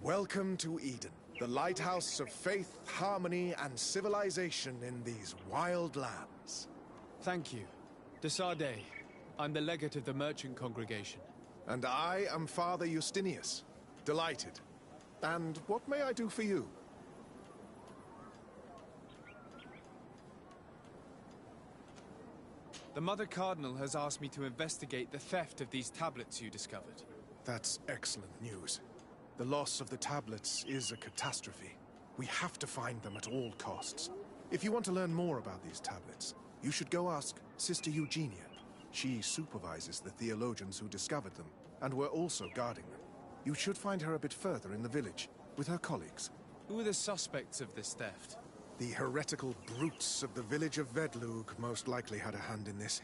Welcome to Eden, the lighthouse of faith, harmony, and civilization in these wild lands. Thank you. Desade, I'm the legate of the merchant congregation. And I am Father Justinius. Delighted. And what may I do for you? The Mother Cardinal has asked me to investigate the theft of these tablets you discovered. That's excellent news. The loss of the tablets is a catastrophe. We have to find them at all costs. If you want to learn more about these tablets, you should go ask Sister Eugenia. She supervises the theologians who discovered them, and were also guarding them. You should find her a bit further in the village, with her colleagues. Who are the suspects of this theft? The heretical brutes of the village of Vedlug most likely had a hand in this.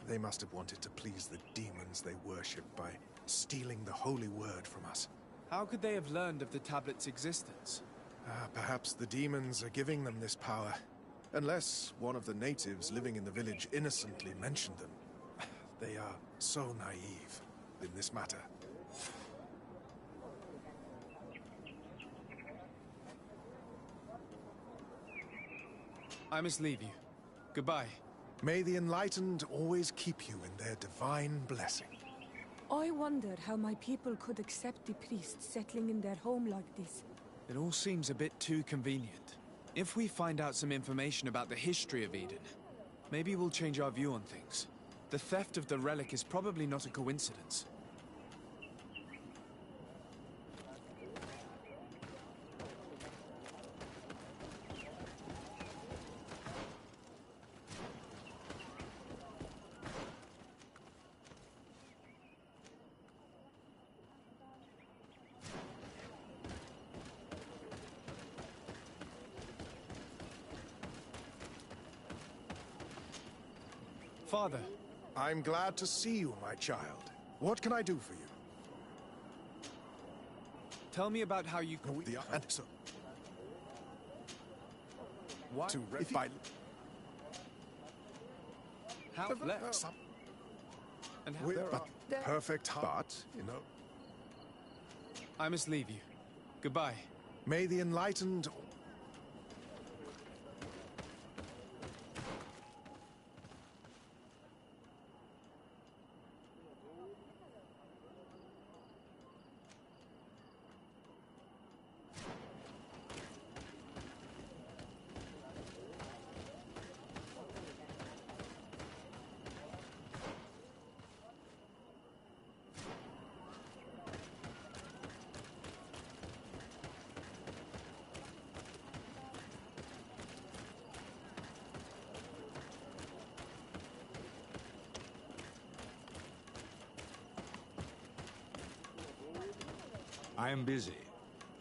They must have wanted to please the demons they worship by stealing the holy word from us. How could they have learned of the tablet's existence? Perhaps the demons are giving them this power. Unless one of the natives living in the village innocently mentioned them. They are so naive in this matter. I must leave you. Goodbye. May the enlightened always keep you in their divine blessing. I wonder how my people could accept the priests settling in their home like this. It all seems a bit too convenient. If we find out some information about the history of Eden, maybe we'll change our view on things. The theft of the relic is probably not a coincidence. Father. I'm glad to see you, my child. What can I do for you? Tell me about how you... And so... What? To How left? And how... But perfect heart, you know. I must leave you. Goodbye. May the enlightened... I am busy.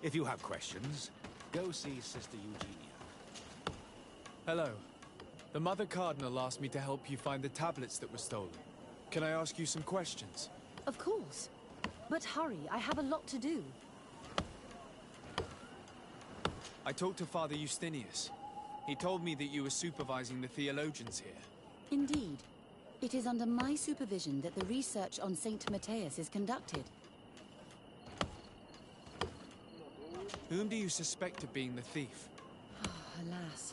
If you have questions, go see Sister Eugenia. Hello. The Mother Cardinal asked me to help you find the tablets that were stolen. Can I ask you some questions? Of course. But hurry, I have a lot to do. I talked to Father Justinius. He told me that you were supervising the theologians here. Indeed. It is under my supervision that the research on Saint Matthias is conducted. Whom do you suspect of being the thief? Alas.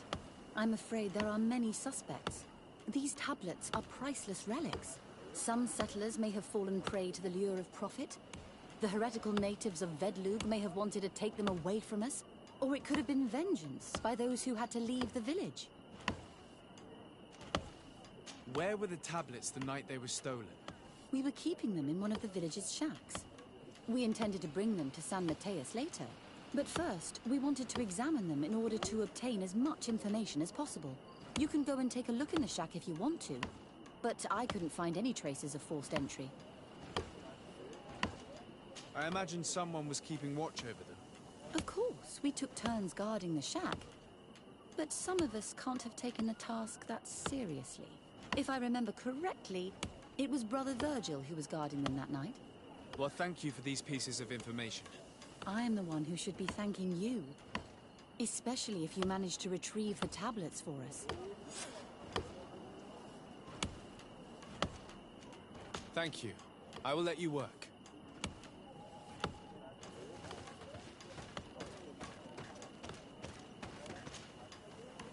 I'm afraid there are many suspects. These tablets are priceless relics. Some settlers may have fallen prey to the lure of profit. The heretical natives of Vedlug may have wanted to take them away from us. Or it could have been vengeance by those who had to leave the village. Where were the tablets the night they were stolen? We were keeping them in one of the village's shacks. We intended to bring them to San Matthias later. But first, we wanted to examine them in order to obtain as much information as possible. You can go and take a look in the shack if you want to, but I couldn't find any traces of forced entry. I imagine someone was keeping watch over them. Of course, we took turns guarding the shack. But some of us can't have taken the task that seriously. If I remember correctly, it was Brother Virgil who was guarding them that night. Well, thank you for these pieces of information. I am the one who should be thanking you. Especially if you managed to retrieve the tablets for us. Thank you. I will let you work.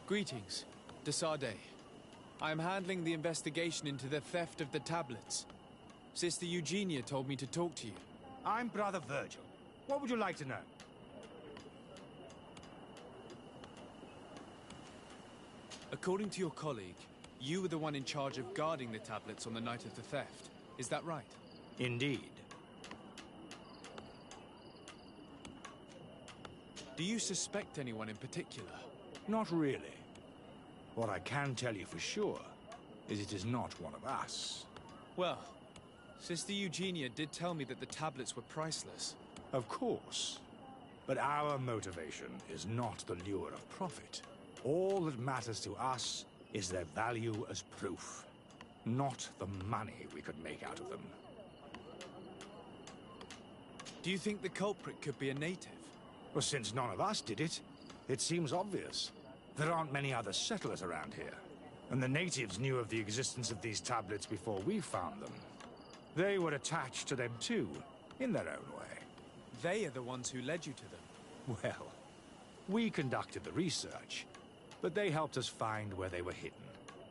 Greetings, Desade. I am handling the investigation into the theft of the tablets. Sister Eugenia told me to talk to you. I'm Brother Virgil. What would you like to know? According to your colleague, you were the one in charge of guarding the tablets on the night of the theft. Is that right? Indeed. Do you suspect anyone in particular? Not really. What I can tell you for sure is it is not one of us. Well, Sister Eugenia did tell me that the tablets were priceless. Of course. But our motivation is not the lure of profit. All that matters to us is their value as proof, not the money we could make out of them. Do you think the culprit could be a native? Well, since none of us did it, it seems obvious. There aren't many other settlers around here, and the natives knew of the existence of these tablets before we found them. They were attached to them too, in their own way. They are the ones who led you to them. Well, we conducted the research, but they helped us find where they were hidden.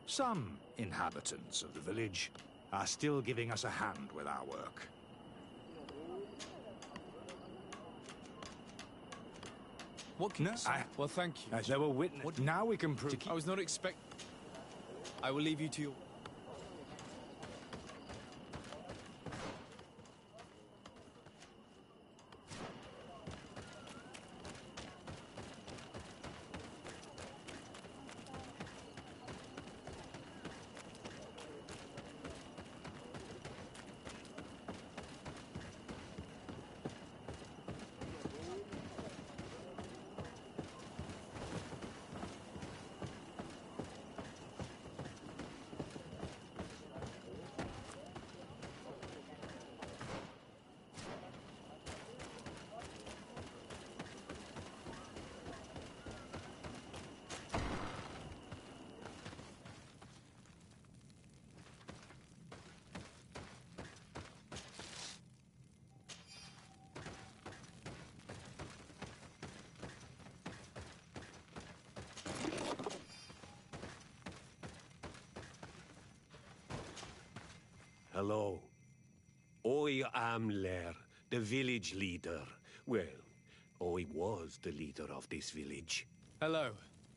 Some inhabitants of the village are still giving us a hand with our work. What can you say? Well, thank you. There were witnesses. Now we can prove... I was not I will leave you to your... Hello. I am Lair, the village leader. Well, I was the leader of this village. Hello,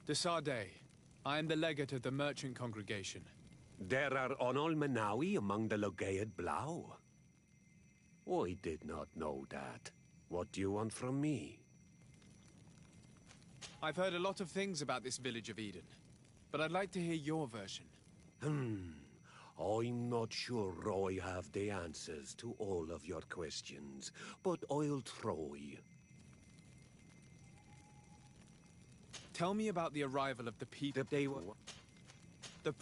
Desade. I am the legate of the merchant congregation. There are Onol Manawi among the Logead Blau. I did not know that. What do you want from me? I've heard a lot of things about this village of Eden, but I'd like to hear your version. I'm not sure I have the answers to all of your questions, but I'll try. Tell me about the arrival of the people. They were... The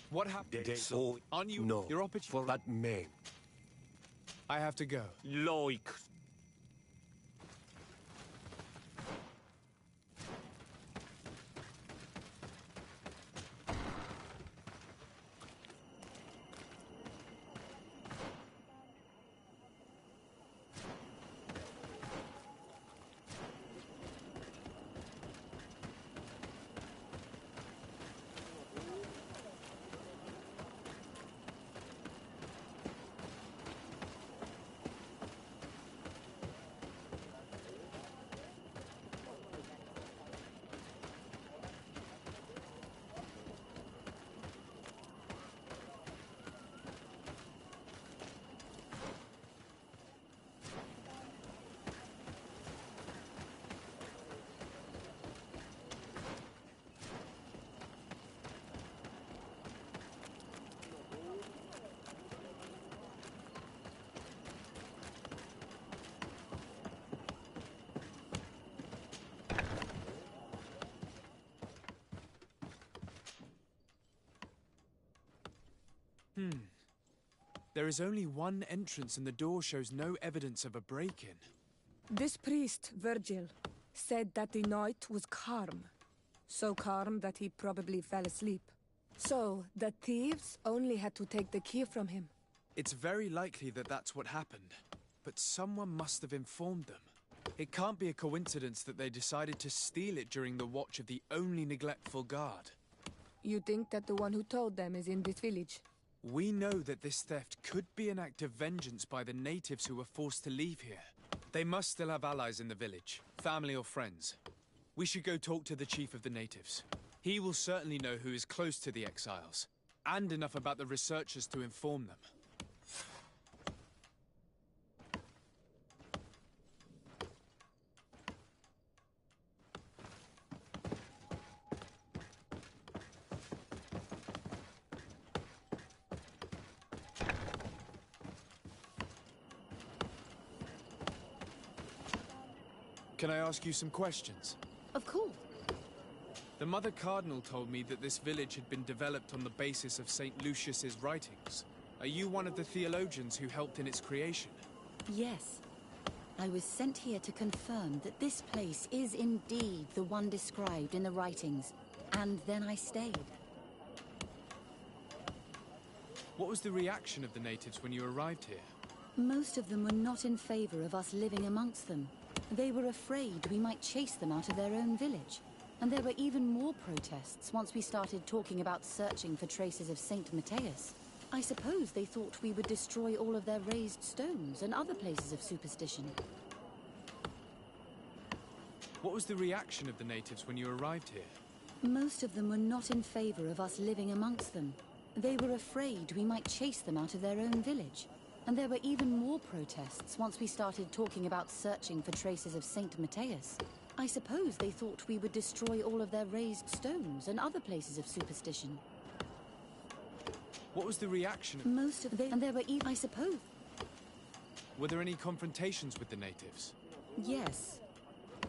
What happened? On you, no, your opportunity. for that man. I have to go. Like... There is only one entrance and the door shows no evidence of a break-in. This priest, Virgil, said that the night was calm. So calm that he probably fell asleep. So, the thieves only had to take the key from him. It's very likely that that's what happened, but someone must have informed them. It can't be a coincidence that they decided to steal it during the watch of the only neglectful guard. You think that the one who told them is in this village? We know that this theft could be an act of vengeance by the natives who were forced to leave here. They must still have allies in the village, family or friends. We should go talk to the chief of the natives. He will certainly know who is close to the exiles, and enough about the researchers to inform them. Can I ask you some questions? Of course. The Mother Cardinal told me that this village had been developed on the basis of St. Lucius's writings. Are you one of the theologians who helped in its creation? Yes. I was sent here to confirm that this place is indeed the one described in the writings, and then I stayed. What was the reaction of the natives when you arrived here? Most of them were not in favor of us living amongst them. They were afraid we might chase them out of their own village. And there were even more protests once we started talking about searching for traces of Saint Matthias. I suppose they thought we would destroy all of their raised stones and other places of superstition. What was the reaction of the natives when you arrived here? Most of them were not in favor of us living amongst them. They were afraid we might chase them out of their own village. And there were even more protests once we started talking about searching for traces of Saint Matthias. I suppose they thought we would destroy all of their raised stones and other places of superstition. What was the reaction? Most of them, and there were even, I suppose. Were there any confrontations with the natives? Yes.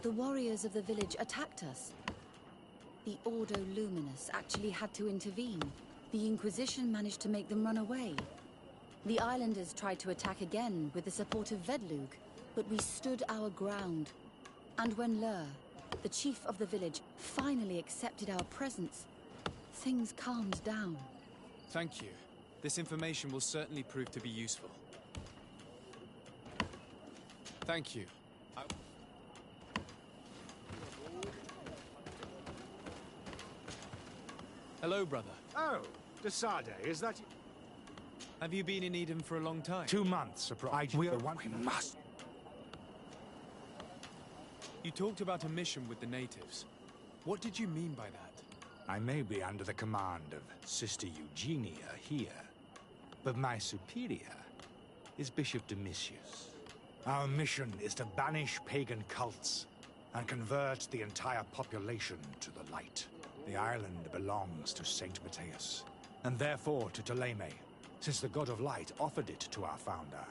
The warriors of the village attacked us. The Ordo Luminous actually had to intervene. The Inquisition managed to make them run away. The islanders tried to attack again with the support of Vedlug, but we stood our ground. And when Lur, the chief of the village, finally accepted our presence, things calmed down. Thank you. This information will certainly prove to be useful. Thank you. Hello, brother. Oh, Desade, is that you? Have you been in Eden for a long time? 2 months, We must. You talked about a mission with the natives. What did you mean by that? I may be under the command of Sister Eugenia here, but my superior is Bishop Domitius. Our mission is to banish pagan cults and convert the entire population to the light. The island belongs to Saint Matthias, and therefore to Ptolemy, since the god of light offered it to our founder.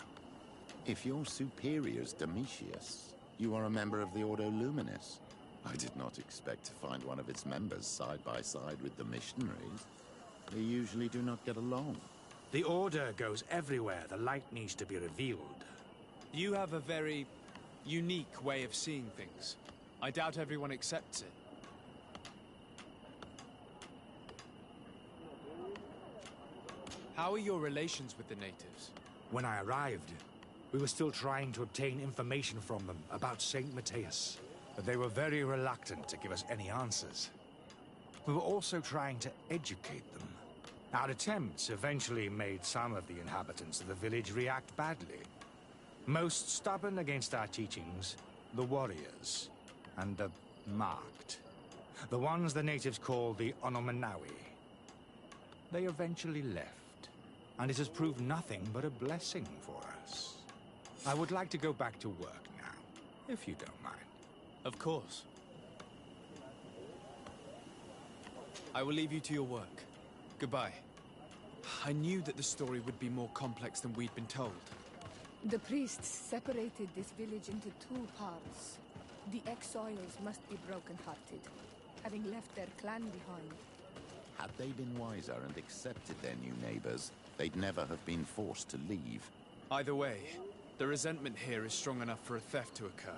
If your superior's Domitius, you are a member of the Ordo Luminis. I did not expect to find one of its members side by side with the missionaries. They usually do not get along. The Order goes everywhere the light needs to be revealed. You have a very unique way of seeing things. I doubt everyone accepts it. How are your relations with the natives? When I arrived, we were still trying to obtain information from them about Saint Matthias, but they were very reluctant to give us any answers. We were also trying to educate them. Our attempts eventually made some of the inhabitants of the village react badly. Most stubborn against our teachings, the warriors, and the marked. The ones the natives call the Onomanawi. They eventually left, and it has proved nothing but a blessing for us. I would like to go back to work now, if you don't mind. Of course. I will leave you to your work. Goodbye. I knew that the story would be more complex than we'd been told. The priests separated this village into 2 parts. The exiles must be broken-hearted, having left their clan behind. Had they been wiser and accepted their new neighbors, they'd never have been forced to leave. Either way, the resentment here is strong enough for a theft to occur.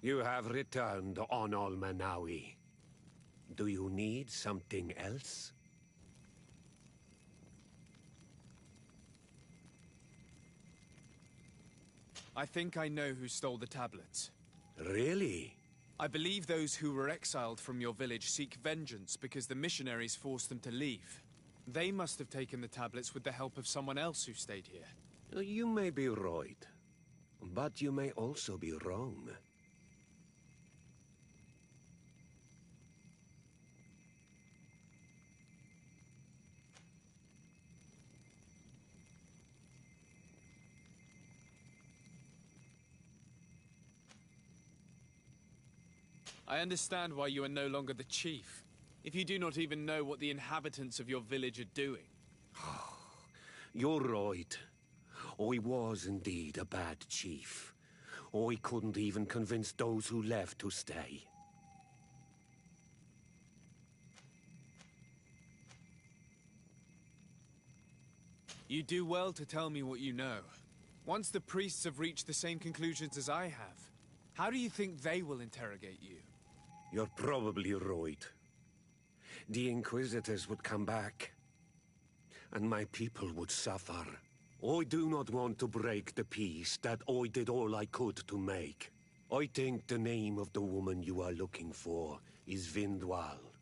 You have returned on Almanawi. Do you need something else? I think I know who stole the tablets. Really? I believe those who were exiled from your village seek vengeance because the missionaries forced them to leave. They must have taken the tablets with the help of someone else who stayed here. You may be right, but you may also be wrong. I understand why you are no longer the chief, if you do not even know what the inhabitants of your village are doing. You're right. I was indeed a bad chief. I couldn't even convince those who left to stay. You do well to tell me what you know. Once the priests have reached the same conclusions as I have, how do you think they will interrogate you? You're probably right. The Inquisitors would come back, and my people would suffer. I do not want to break the peace that I did all I could to make. I think the name of the woman you are looking for is Vindwal.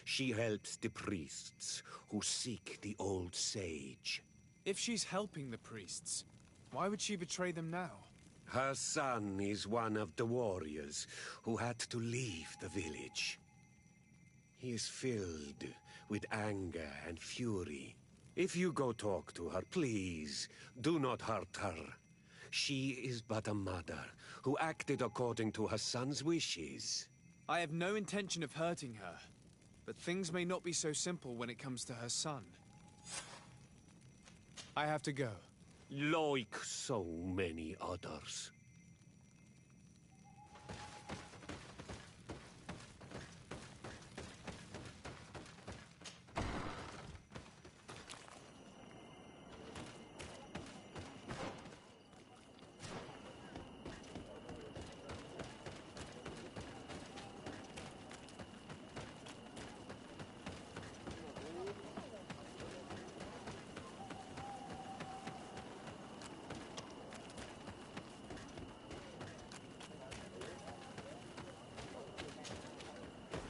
She helps the priests who seek the old sage. If she's helping the priests, why would she betray them now? Her son is one of the warriors who had to leave the village. He is filled with anger and fury. If you go talk to her, please, do not hurt her. She is but a mother who acted according to her son's wishes. I have no intention of hurting her, but things may not be so simple when it comes to her son. I have to go. Like so many others.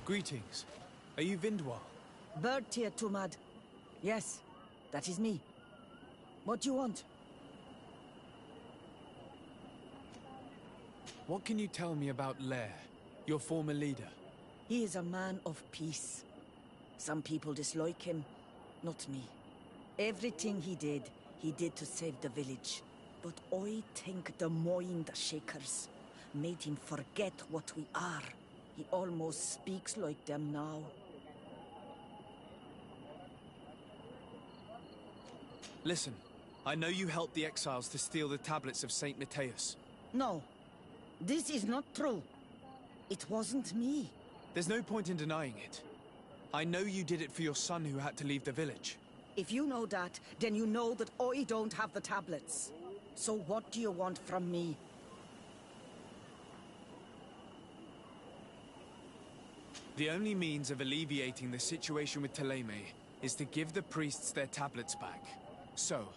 Greetings. Are you Vindwal? Bertia Tumad. Yes, that is me. What do you want? What can you tell me about Lair, your former leader? He is a man of peace. Some people dislike him, not me. Everything he did to save the village. But I think the Mind Shakers made him forget what we are. He almost speaks like them now. Listen, I know you helped the exiles to steal the tablets of Saint Matthias. No, this is not true. It wasn't me. There's no point in denying it. I know you did it for your son who had to leave the village. If you know that, then you know that I don't have the tablets. So what do you want from me? The only means of alleviating the situation with Thélème is to give the priests their tablets back. So,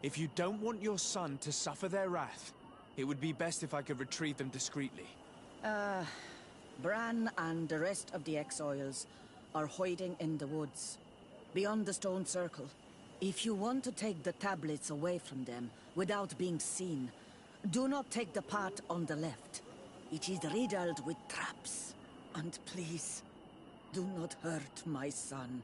if you don't want your son to suffer their wrath, it would be best if I could retrieve them discreetly. Bran and the rest of the exiles are hiding in the woods, beyond the stone circle. If you want to take the tablets away from them without being seen, do not take the path on the left. It is riddled with traps. And please, do not hurt my son.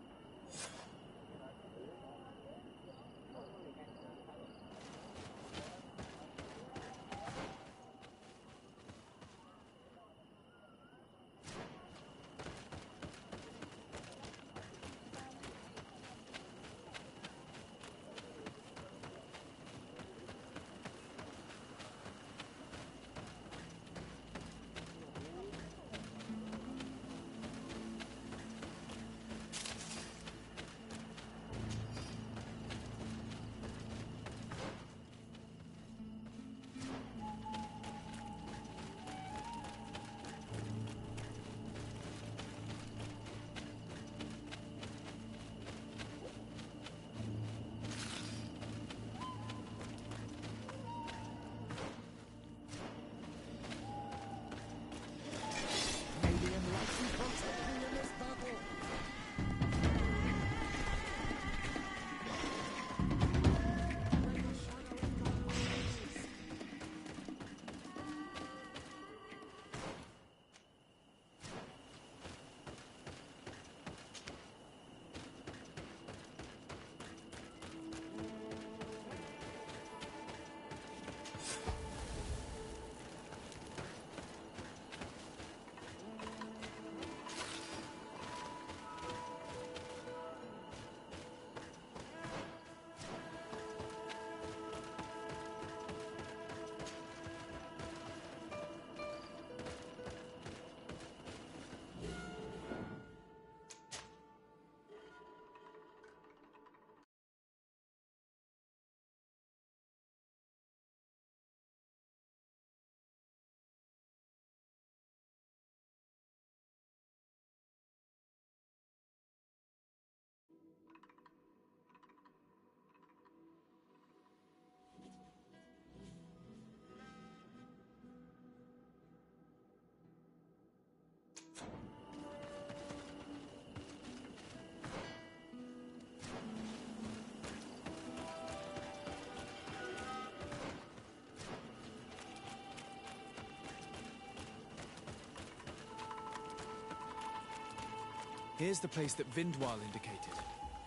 Here's the place that Vindwal indicated.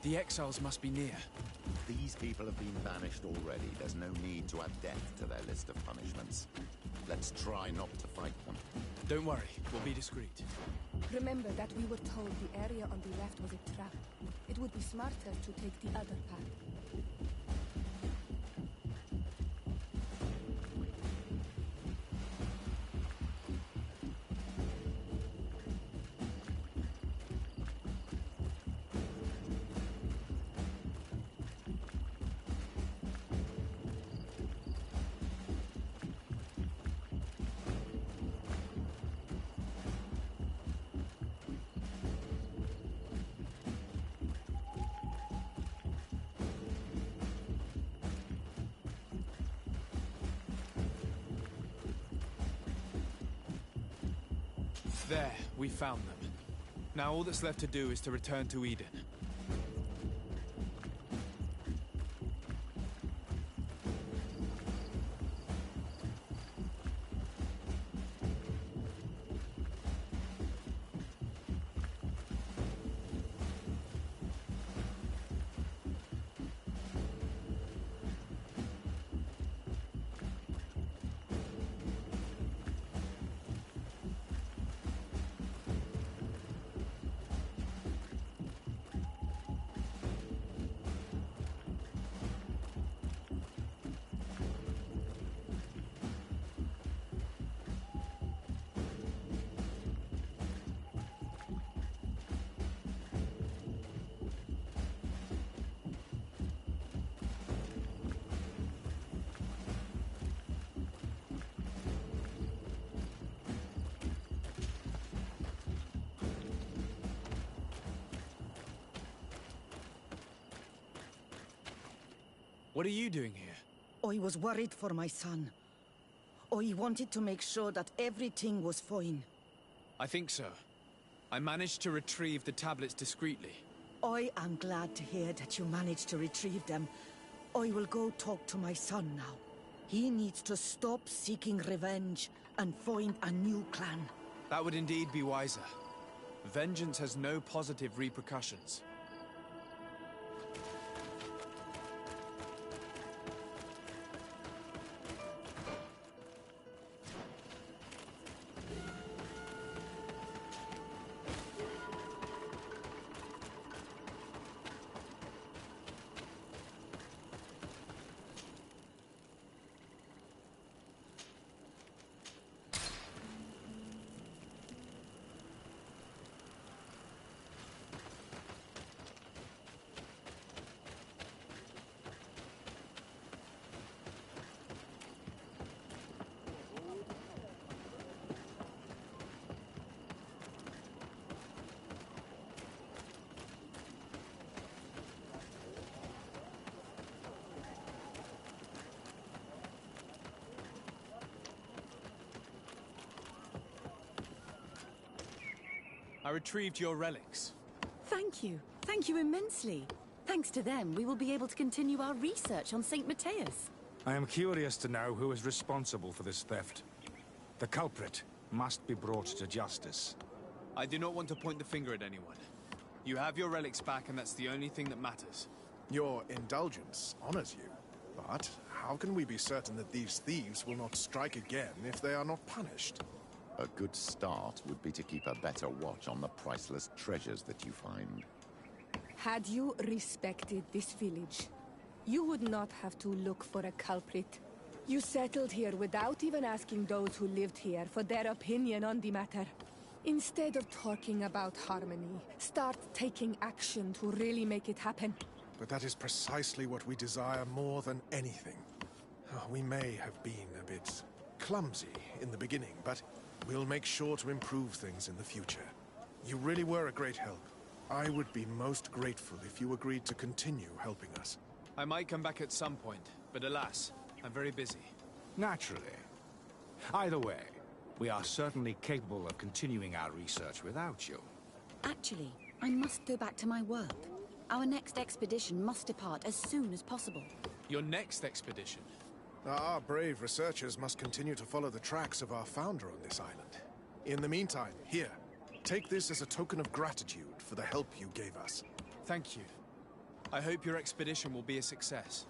The exiles must be near. These people have been banished already. There's no need to add death to their list of punishments. Let's try not to fight them. Don't worry, we'll be discreet. Remember that we were told the area on the left was a trap. It would be smarter to take the other path. There, we found them. Now all that's left to do is to return to Eden. What are you doing here? I was worried for my son. I wanted to make sure that everything was fine. I think so. I managed to retrieve the tablets discreetly. I am glad to hear that you managed to retrieve them. I will go talk to my son now. He needs to stop seeking revenge and find a new clan. That would indeed be wiser. Vengeance has no positive repercussions. I retrieved your relics. Thank you. Thank you immensely. Thanks to them, we will be able to continue our research on St. Matthias. I am curious to know who is responsible for this theft. The culprit must be brought to justice. I do not want to point the finger at anyone. You have your relics back, and that's the only thing that matters. Your indulgence honors you. But how can we be certain that these thieves will not strike again if they are not punished? A good start would be to keep a better watch on the priceless treasures that you find. Had you respected this village, you would not have to look for a culprit. You settled here without even asking those who lived here for their opinion on the matter. Instead of talking about harmony, start taking action to really make it happen. But that is precisely what we desire more than anything. We may have been a bit clumsy in the beginning, but we'll make sure to improve things in the future. You really were a great help. I would be most grateful if you agreed to continue helping us. I might come back at some point, but alas, I'm very busy. Naturally. Either way, we are certainly capable of continuing our research without you. Actually, I must go back to my work. Our next expedition must depart as soon as possible. Your next expedition? Our brave researchers must continue to follow the tracks of our founder on this island. In the meantime, here, Take this as a token of gratitude for the help you gave us. Thank you. I hope your expedition will be a success.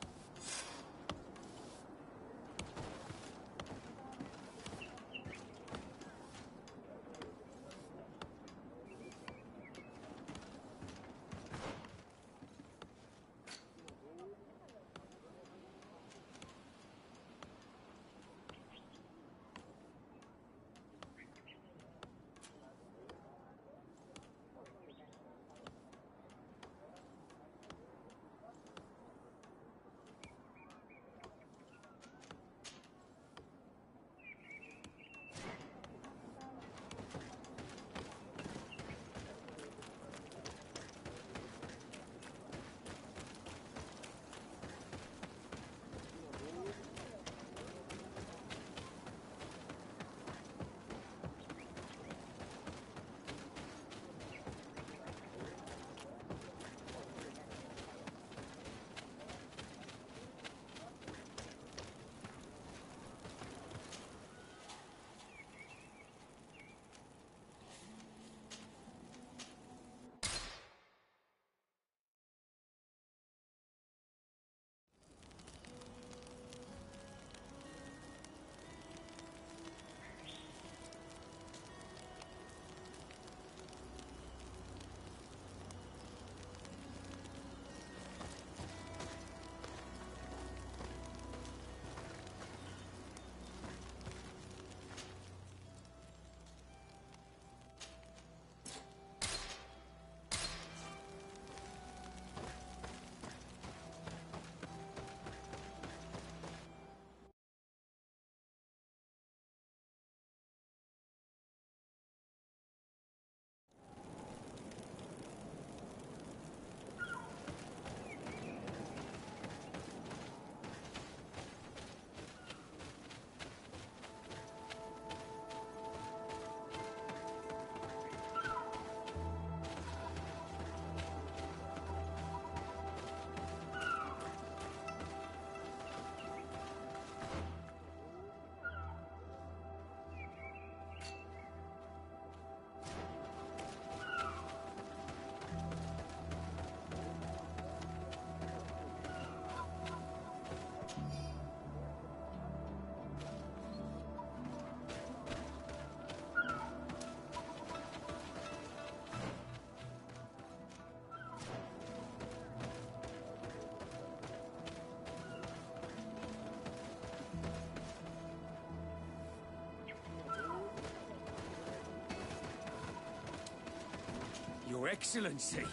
Your Excellency,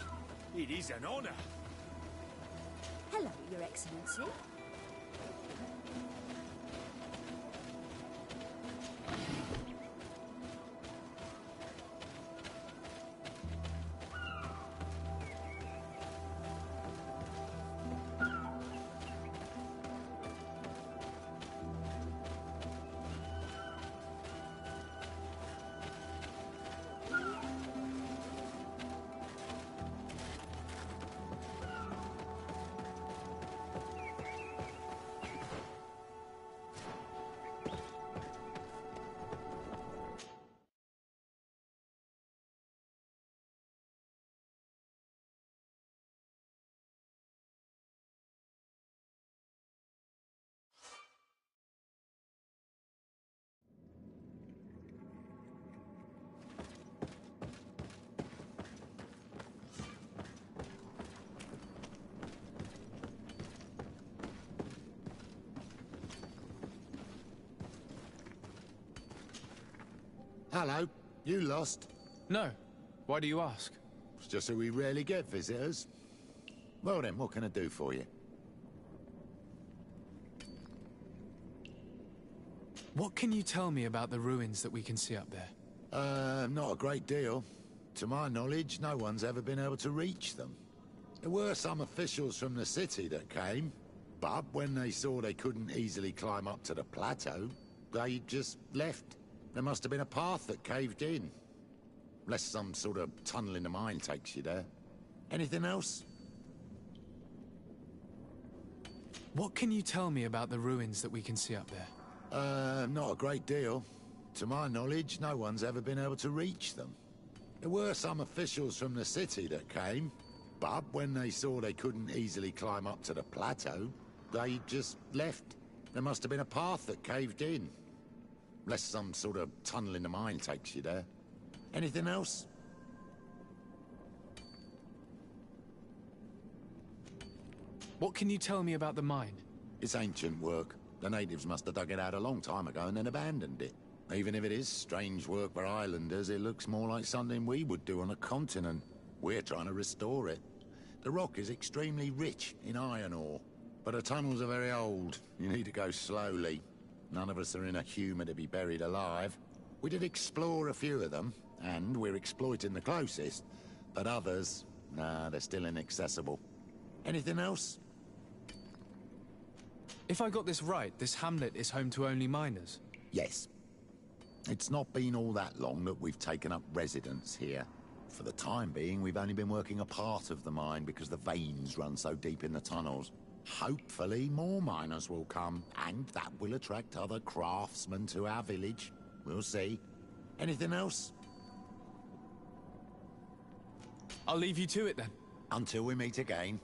it is an honor. Hello, Your Excellency. Hello. You lost? No. Why do you ask? It's just that we rarely get visitors. Well then, what can I do for you? What can you tell me about the ruins that we can see up there? Not a great deal. To my knowledge, no one's ever been able to reach them. There were some officials from the city that came, but when they saw they couldn't easily climb up to the plateau, they just left. There must have been a path that caved in. Unless some sort of tunnel in the mine takes you there. Anything else? What can you tell me about the ruins that we can see up there? Not a great deal. To my knowledge, no one's ever been able to reach them. There were some officials from the city that came, but when they saw they couldn't easily climb up to the plateau, they just left. There must have been a path that caved in. Unless some sort of tunnel in the mine takes you there. Anything else? What can you tell me about the mine? It's ancient work. The natives must have dug it out a long time ago and then abandoned it. Even if it is strange work for islanders, it looks more like something we would do on a continent. We're trying to restore it. The rock is extremely rich in iron ore, but the tunnels are very old. You need to go slowly. None of us are in a humour to be buried alive. We did explore a few of them, and we're exploiting the closest. But others, nah, they're still inaccessible. Anything else? If I got this right, this hamlet is home to only miners. Yes. It's not been all that long that we've taken up residence here. For the time being, we've only been working a part of the mine because the veins run so deep in the tunnels. Hopefully, more miners will come, and that will attract other craftsmen to our village. We'll see. Anything else? I'll leave you to it then. Until we meet again.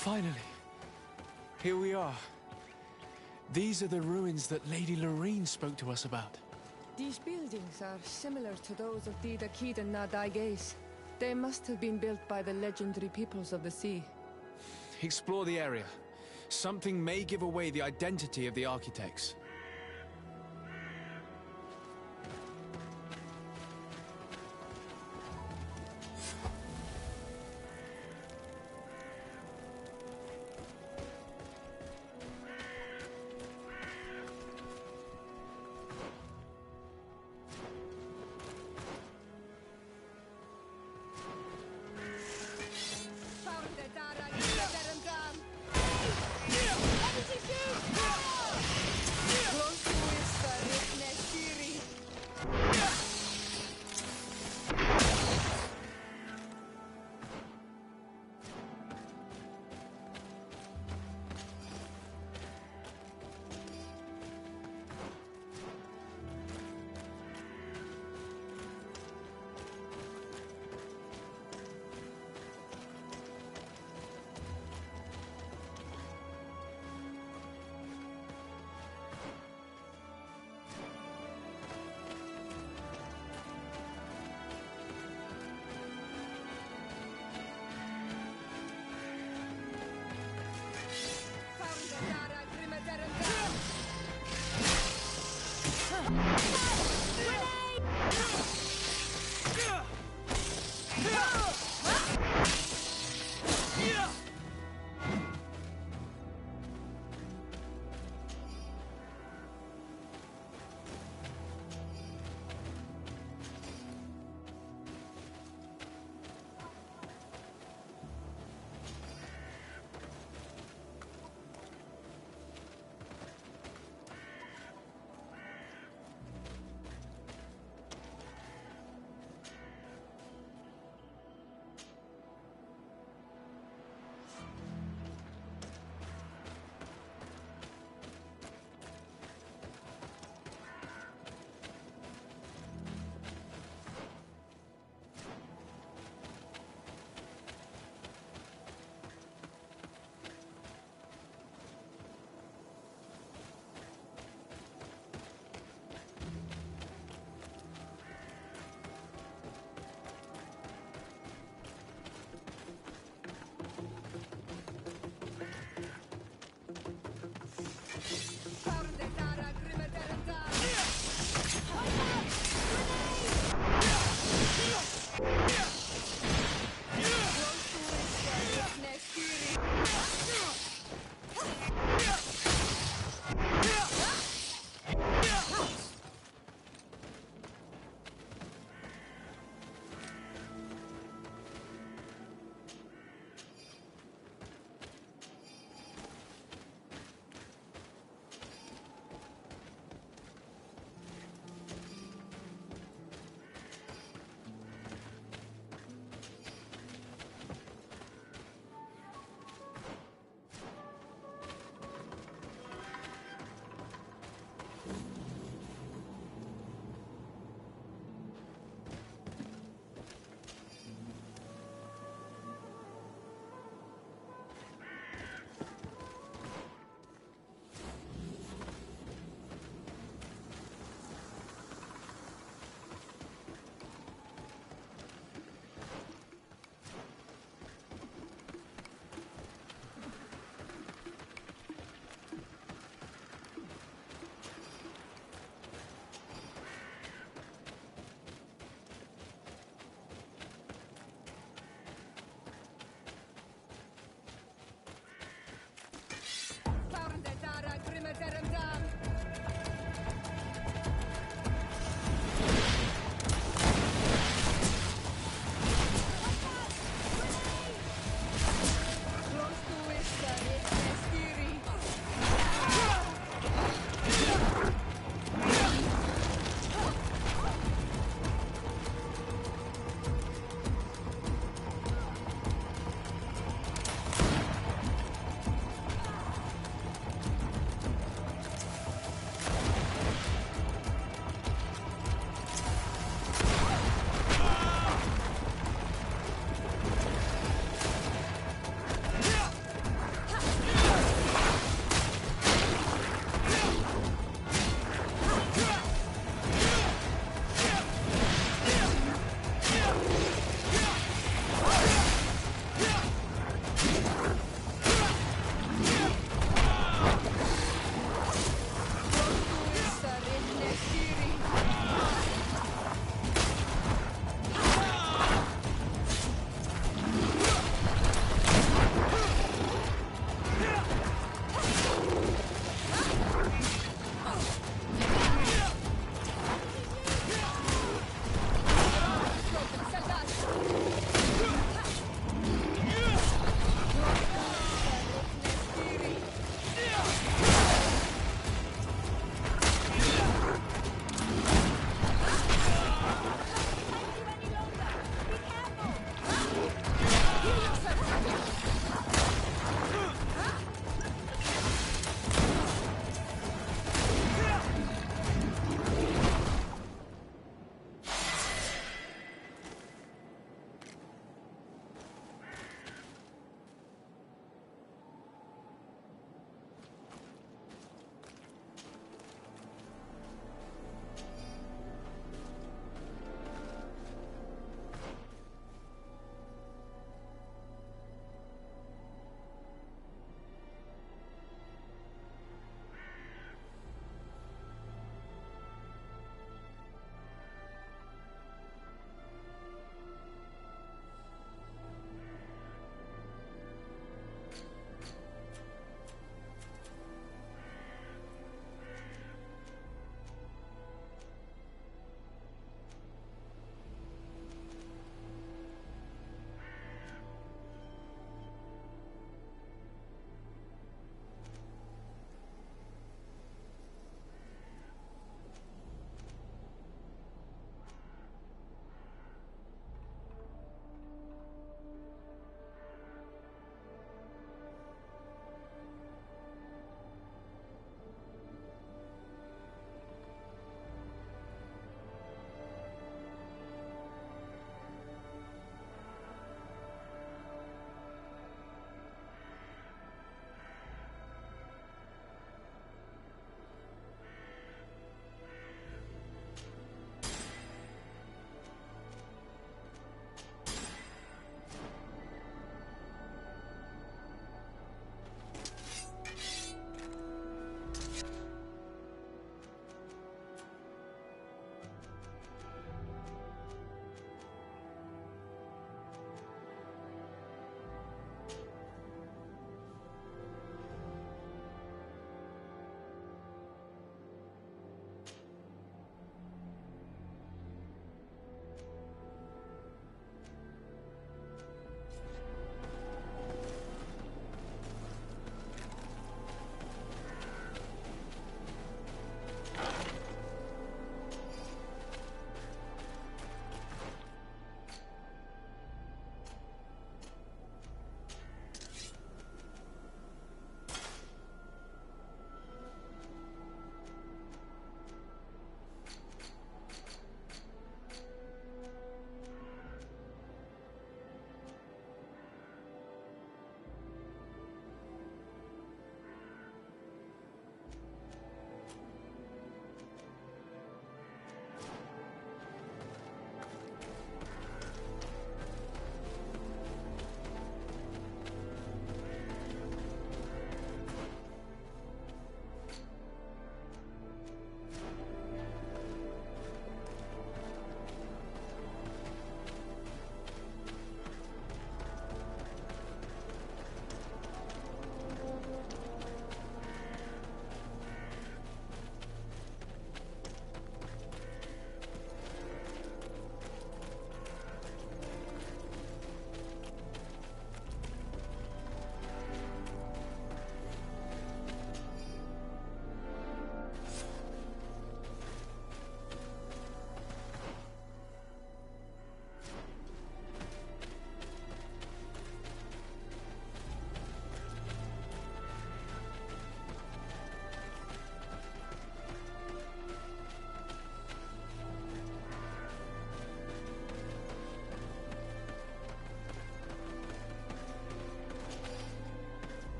Finally. Here we are. These are the ruins that Lady Lorene spoke to us about. These buildings are similar to those of the Dakid and Nadaiges. They must have been built by the legendary peoples of the sea. Explore the area. Something may give away the identity of the architects.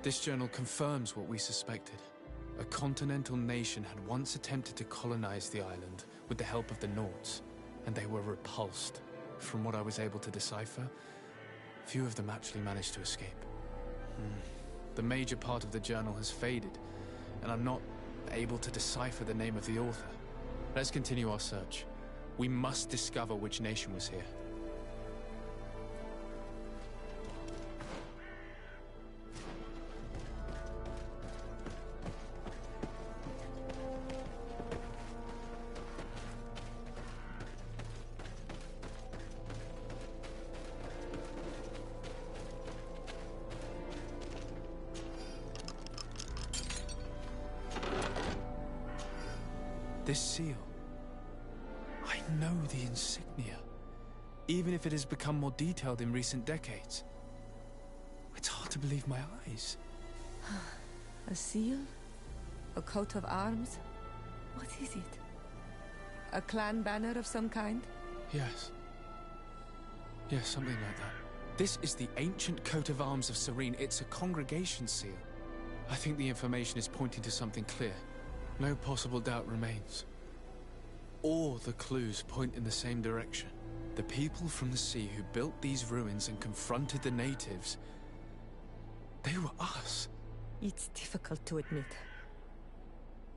This journal confirms what we suspected. A continental nation had once attempted to colonize the island with the help of the Nords, and they were repulsed. From what I was able to decipher, few of them actually managed to escape. The major part of the journal has faded, and I'm not able to decipher the name of the author. Let's continue our search. We must discover which nation was here. This seal. I know the insignia, even if it has become more detailed in recent decades. It's hard to believe my eyes. A seal? A coat of arms? What is it? A clan banner of some kind? Yes. Yes, something like that. This is the ancient coat of arms of Serene. It's a congregation seal. I think the information is pointing to something clear. No possible doubt remains. All the clues point in the same direction. The people from the sea who built these ruins and confronted the natives, they were us. It's difficult to admit.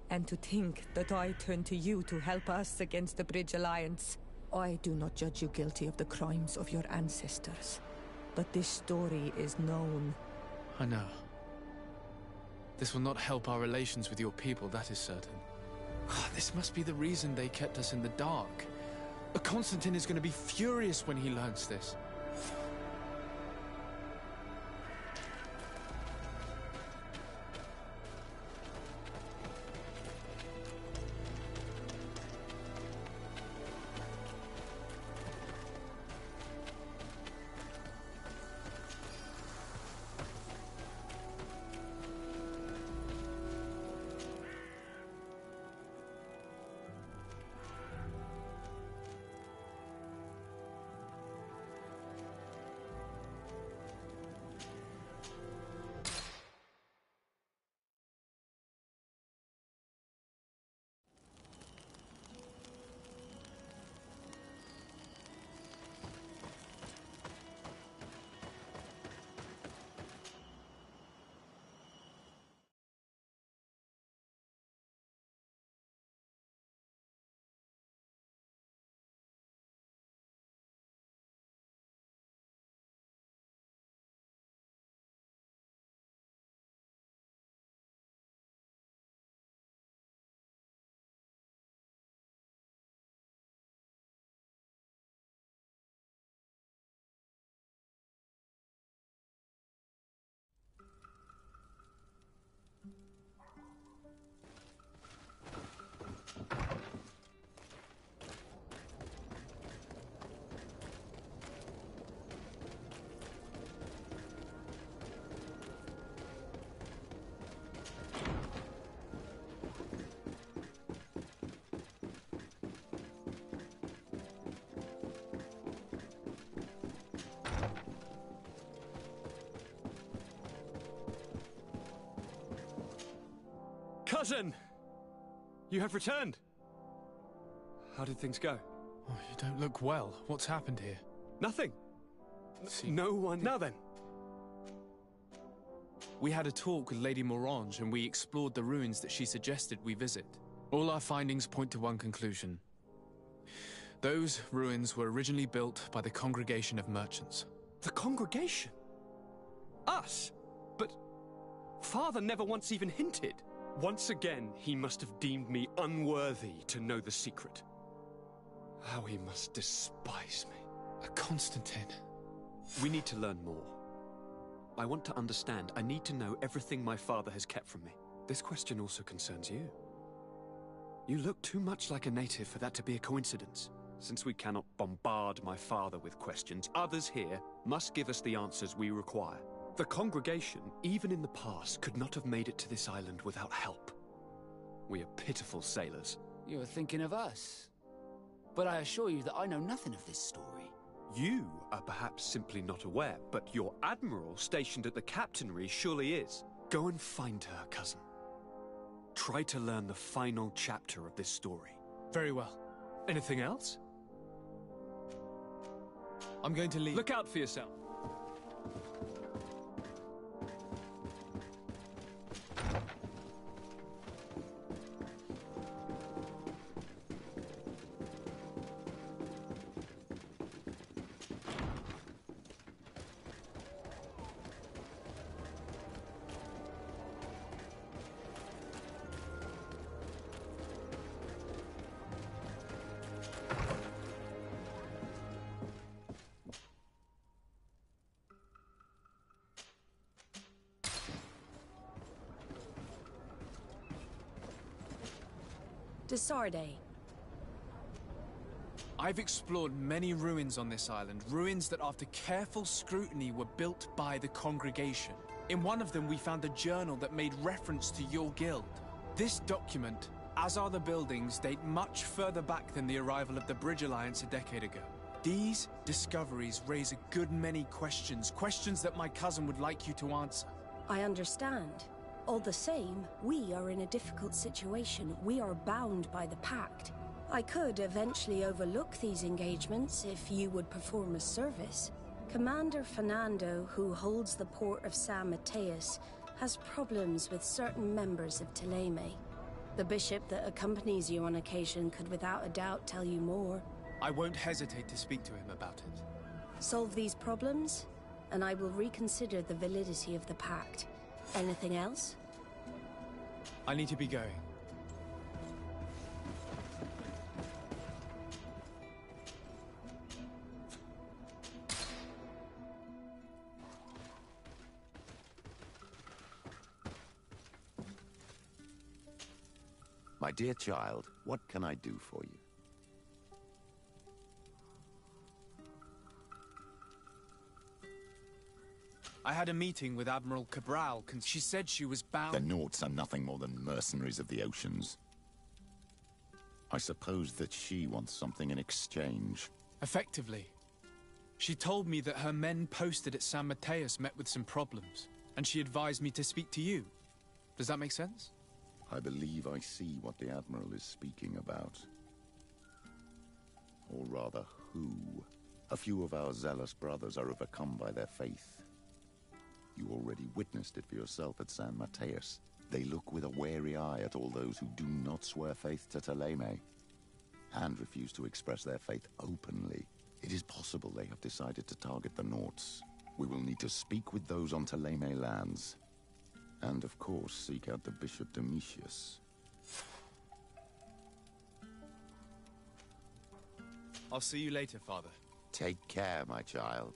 And to think that I turn to you to help us against the Bridge Alliance. I do not judge you guilty of the crimes of your ancestors. But this story is known. I know. This will not help our relations with your people, that is certain. This must be the reason they kept us in the dark. Constantine is going to be furious when he learns this. Cousin! You have returned! How did things go? Oh, you don't look well. What's happened here? Nothing. No one... Now then. We had a talk with Lady Morange and we explored the ruins that she suggested we visit. All our findings point to one conclusion. Those ruins were originally built by the Congregation of Merchants. The Congregation? Us? But... Father never once even hinted. Once again, he must have deemed me unworthy to know the secret. How he must despise me. Constantine. We need to learn more. I want to understand. I need to know everything my father has kept from me. This question also concerns you. You look too much like a native for that to be a coincidence. Since we cannot bombard my father with questions, others here must give us the answers we require. The congregation, even in the past, could not have made it to this island without help. We are pitiful sailors. You are thinking of us. But I assure you that I know nothing of this story. You are perhaps simply not aware, but your admiral stationed at the captainry surely is. Go and find her, cousin. Try to learn the final chapter of this story. Very well. Anything else? I'm going to leave. Look out for yourself. Desarde. I've explored many ruins on this island, ruins that after careful scrutiny were built by the congregation. In one of them we found a journal that made reference to your guild. This document, as are the buildings, date much further back than the arrival of the Bridge Alliance a decade ago. These discoveries raise a good many questions, questions that my cousin would like you to answer. I understand. All the same, we are in a difficult situation. We are bound by the Pact. I could eventually overlook these engagements if you would perform a service. Commander Fernando, who holds the port of San Mateus, has problems with certain members of Teleme. The bishop that accompanies you on occasion could without a doubt tell you more. I won't hesitate to speak to him about it. Solve these problems, and I will reconsider the validity of the Pact. Anything else? I need to be going. My dear child, what can I do for you? I had a meeting with Admiral Cabral. She said she was bound... The Nauts are nothing more than mercenaries of the oceans. I suppose that she wants something in exchange. Effectively. She told me that her men posted at San Mateus met with some problems, and she advised me to speak to you. Does that make sense? I believe I see what the Admiral is speaking about. Or rather, who. A few of our zealous brothers are overcome by their faith. You already witnessed it for yourself at San Mateus. They look with a wary eye at all those who do not swear faith to Teleme, and refuse to express their faith openly. It is possible they have decided to target the Nauts. We will need to speak with those on Teleme lands. And of course, seek out the Bishop Domitius. I'll see you later, Father. Take care, my child.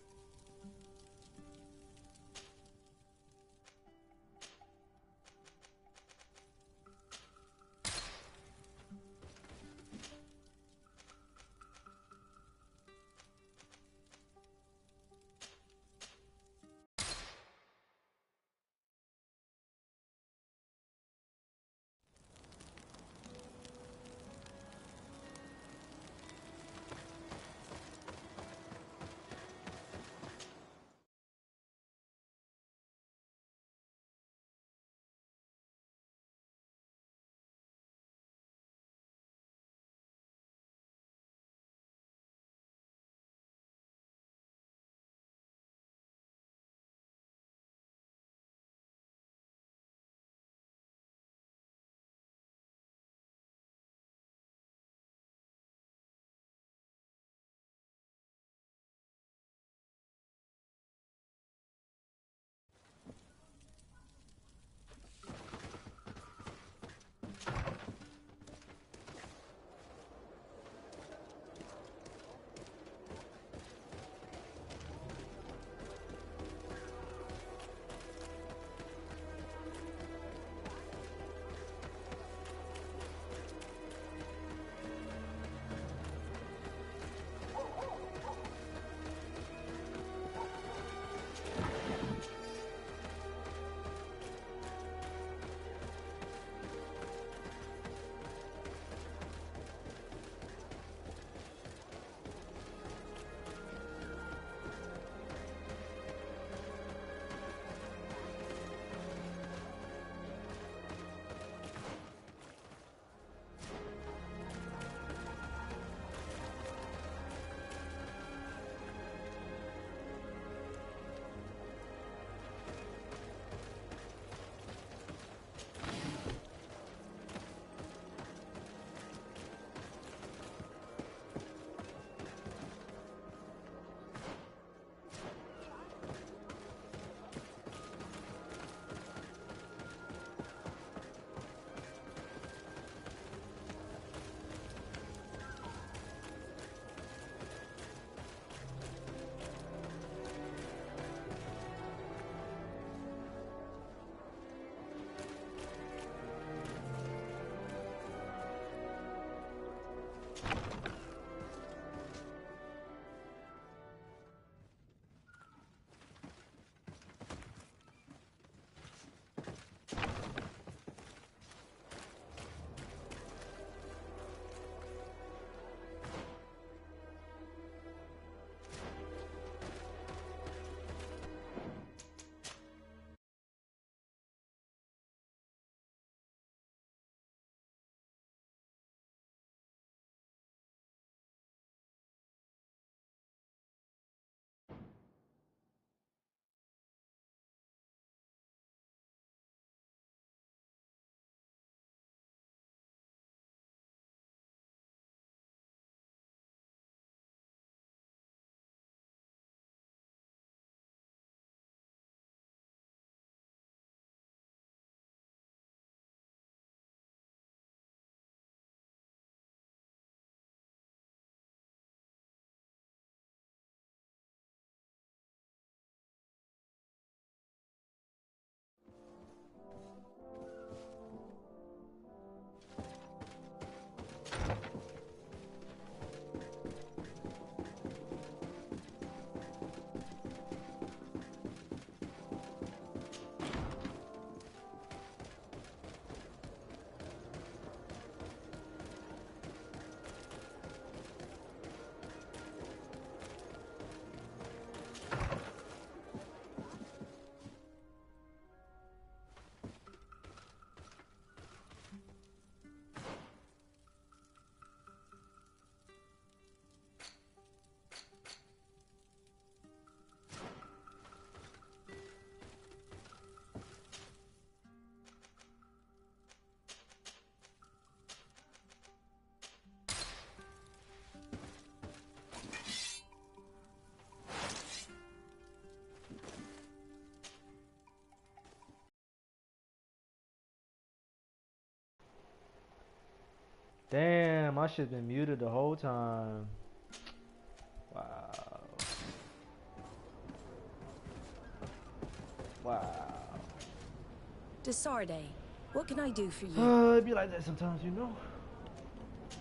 Damn, my shit's been muted the whole time. Wow. Wow. Desarde, what can I do for you? It'd be like that sometimes, you know.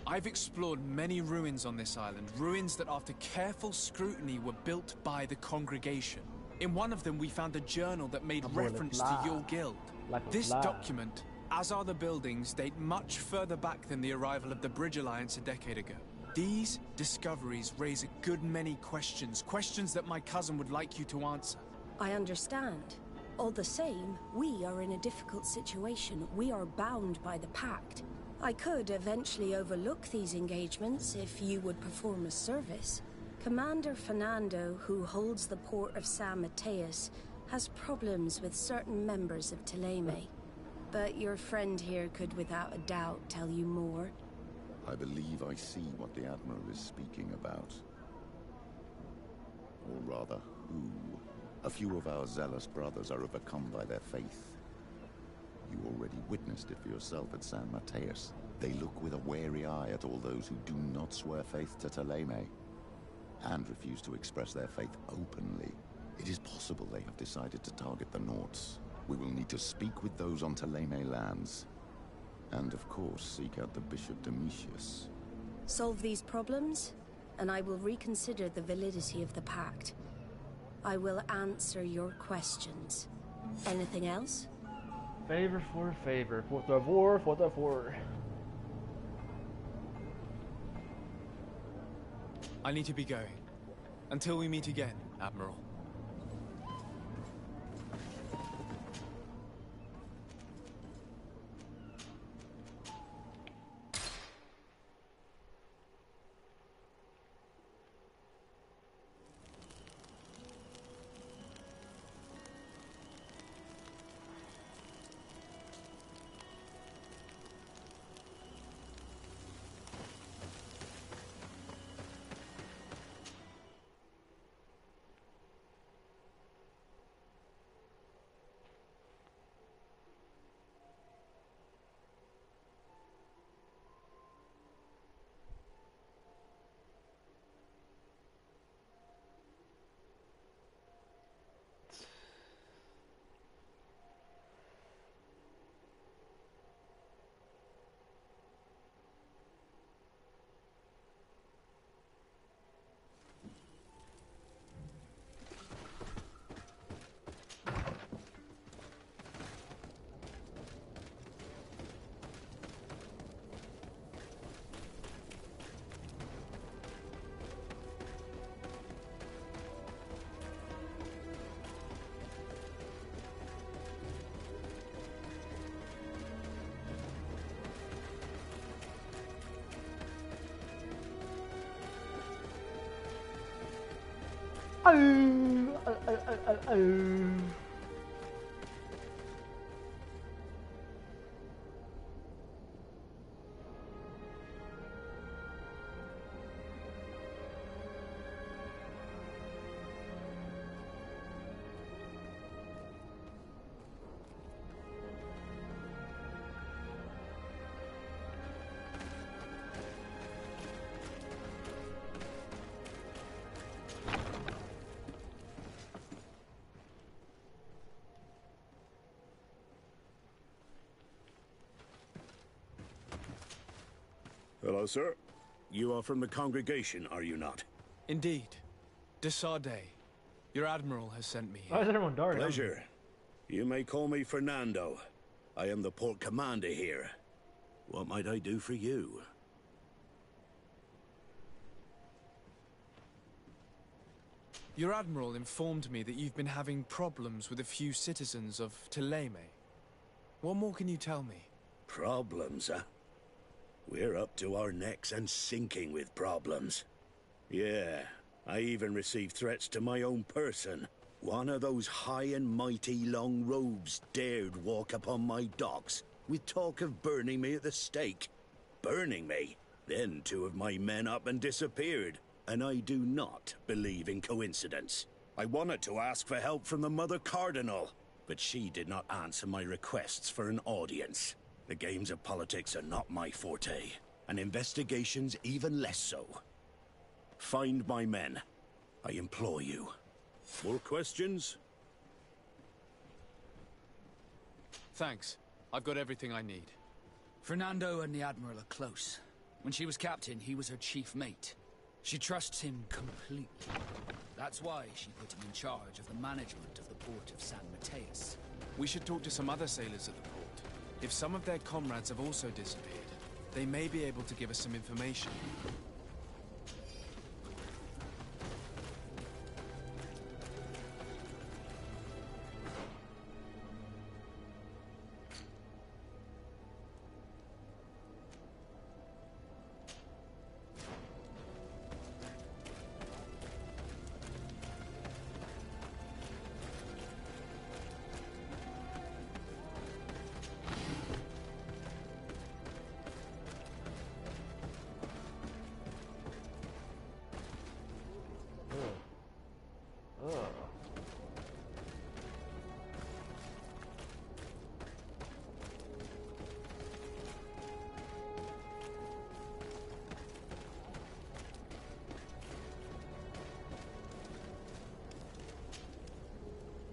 I've explored many ruins on this island, ruins that after careful scrutiny were built by the congregation. In one of them we found a journal that made reference to your guild. This document, as are the buildings, date much further back than the arrival of the Bridge Alliance a decade ago. These discoveries raise a good many questions, questions that my cousin would like you to answer. I understand. All the same, we are in a difficult situation. We are bound by the Pact. I could eventually overlook these engagements if you would perform a service. Commander Fernando, who holds the port of San Mateus, has problems with certain members of Teleme. But your friend here could without a doubt tell you more. I believe I see what the Admiral is speaking about. Or rather, who. A few of our zealous brothers are overcome by their faith. You already witnessed it for yourself at San Mateus. They look with a wary eye at all those who do not swear faith to Teleme, and refuse to express their faith openly. It is possible they have decided to target the Norts. We will need to speak with those on Teleme lands. And of course, seek out the Bishop Domitius. Solve these problems, and I will reconsider the validity of the Pact. I will answer your questions. Anything else? Favor for favor. Por favor, por favor. I need to be going. Until we meet again, Admiral. Hello, sir. You are from the congregation, are you not? Indeed. Desarde, your Admiral has sent me here. Why is everyone dark? Pleasure. You may call me Fernando. I am the port commander here. What might I do for you? Your Admiral informed me that you've been having problems with a few citizens of Teleme. What more can you tell me? Problems, huh? We're up to our necks and sinking with problems. Yeah, I even received threats to my own person. One of those high and mighty long robes dared walk upon my docks with talk of burning me at the stake. Burning me? Then two of my men up and disappeared, and I do not believe in coincidence. I wanted to ask for help from the Mother Cardinal, but she did not answer my requests for an audience. The games of politics are not my forte. and investigations even less so. Find my men. I implore you. More questions? Thanks. I've got everything I need. Fernando and the Admiral are close. When she was captain, he was her chief mate. She trusts him completely. That's why she put him in charge of the management of the port of San Mateus. We should talk to some other sailors at the port. If some of their comrades have also disappeared, they may be able to give us some information.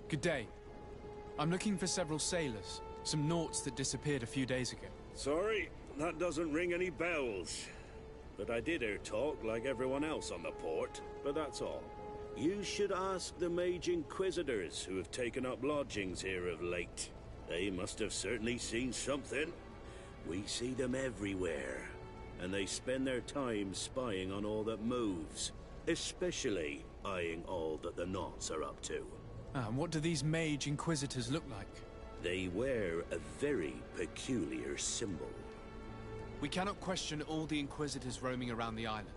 Good day. I'm looking for several sailors. Some naughts that disappeared a few days ago. Sorry, that doesn't ring any bells. But I did hear talk like everyone else on the port, but that's all. You should ask the Mage Inquisitors who have taken up lodgings here of late. They must have certainly seen something. We see them everywhere, and they spend their time spying on all that moves, especially eyeing all that the Naughts are up to. And what do these Mage Inquisitors look like? They wear a very peculiar symbol. We cannot question all the Inquisitors roaming around the island.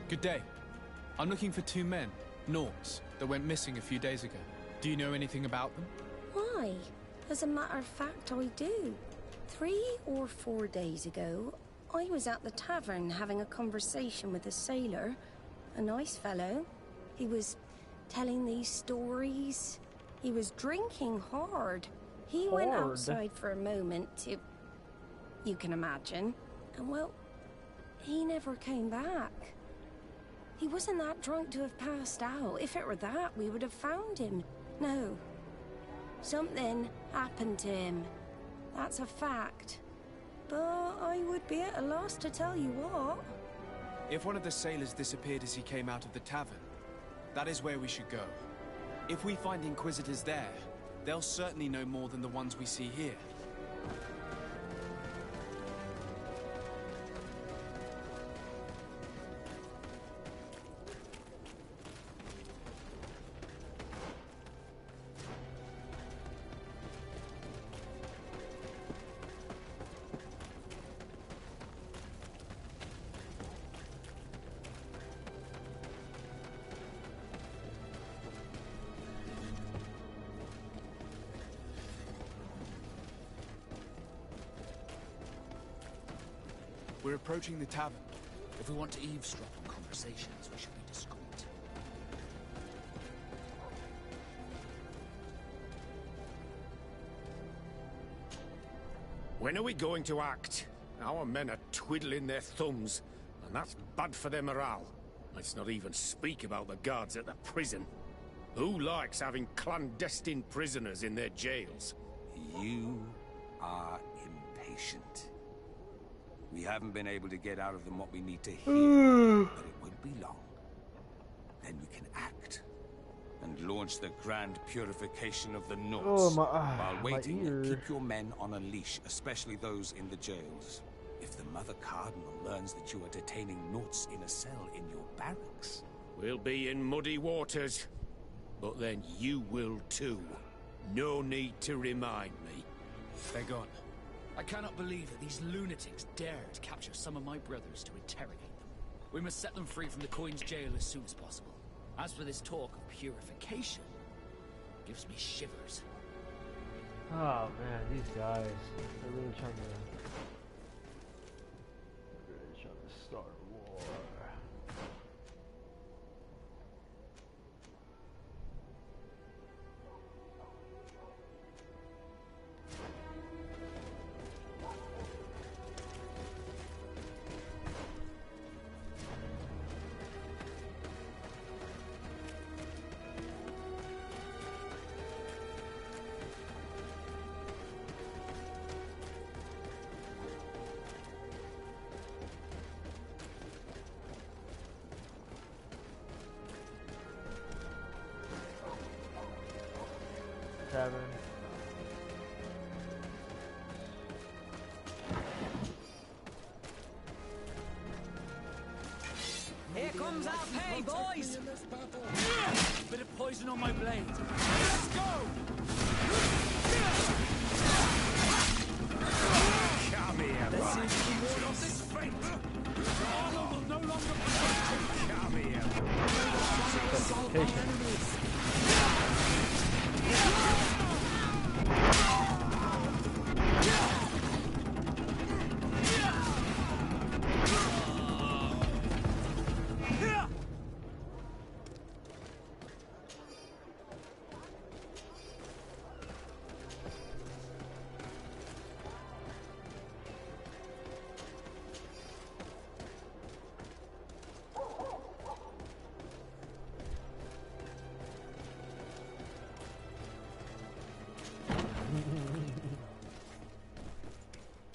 Good day. I'm looking for two men, Naughts, that went missing a few days ago. Do you know anything about them? Why? As a matter of fact, I do. 3 or 4 days ago, I was at the tavern having a conversation with a sailor. A nice fellow. He was telling these stories. He was drinking hard. He went outside for a moment to... You can imagine. And well, he never came back. He wasn't that drunk to have passed out. If it were that, we would have found him. No. Something happened to him. That's a fact. But I would be at a loss to tell you what. If one of the sailors disappeared as he came out of the tavern, that is where we should go. If we find Inquisitors there, they'll certainly know more than the ones we see here. We're approaching the tavern. If we want to eavesdrop on conversations, we should be discreet. When are we going to act? Our men are twiddling their thumbs, and that's bad for their morale. Let's not even speak about the guards at the prison. Who likes having clandestine prisoners in their jails? You are impatient. We haven't been able to get out of them what we need to hear, but it won't be long. Then we can act and launch the grand purification of the North. While waiting, keep your men on a leash, especially those in the jails. If the Mother Cardinal learns that you are detaining Nuts in a cell in your barracks. We'll be in muddy waters. But then you will too. No need to remind me. They're gone. I cannot believe that these lunatics dared capture some of my brothers to interrogate them. We must set them free from the Coin's jail as soon as possible. As for this talk of purification, it gives me shivers. Oh man, these guys, they're really trying to start a war. Tavern. Here comes our pay, boys! Bit of poison on my blade. Let's go! Come here, Let's see if we can ward off this fate. Armor will no longer protect you. Come here.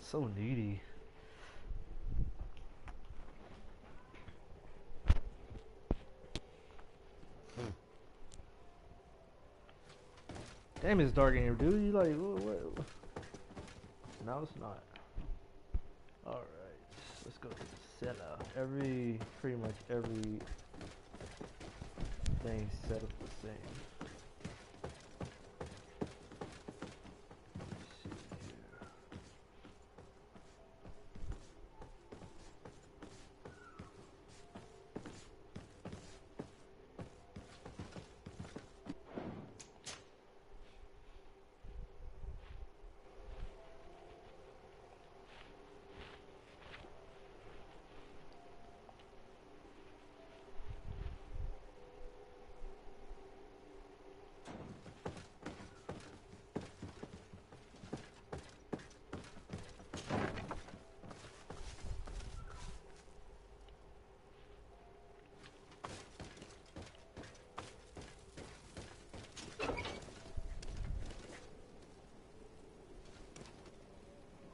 So needy. Damn, it's dark in here, dude. You like what? No, it's not. All right, let's go to the cellar. Pretty much every thing set up the same.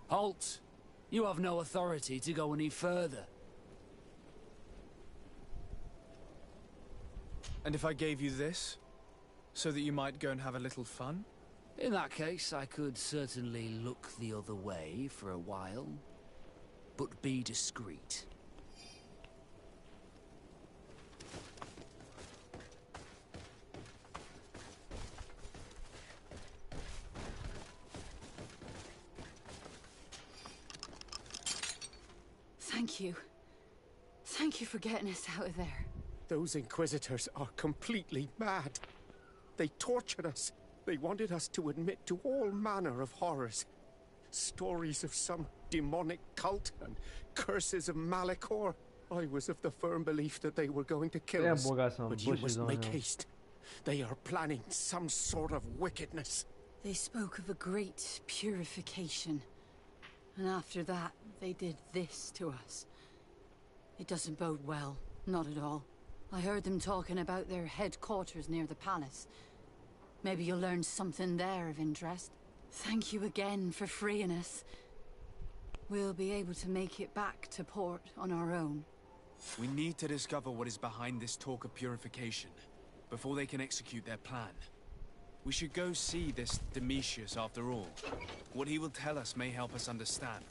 Halt! You have no authority to go any further. And if I gave you this? So that you might go and have a little fun? In that case, I could certainly look the other way for a while. But be discreet. Thank you. Thank you for getting us out of there. Those Inquisitors are completely mad. They tortured us. They wanted us to admit to all manner of horrors. Stories of some demonic cult and curses of Malachor. I was of the firm belief that they were going to kill us. Boy got some but you must make him. haste. They are planning some sort of wickedness. They spoke of a great purification. And after that, they did this to us. It doesn't bode well. Not at all. I heard them talking about their headquarters near the palace. Maybe you'll learn something there of interest. Thank you again for freeing us. We'll be able to make it back to port on our own. We need to discover what is behind this talk of purification, before they can execute their plan. We should go see this Domitius after all. What he will tell us may help us understand.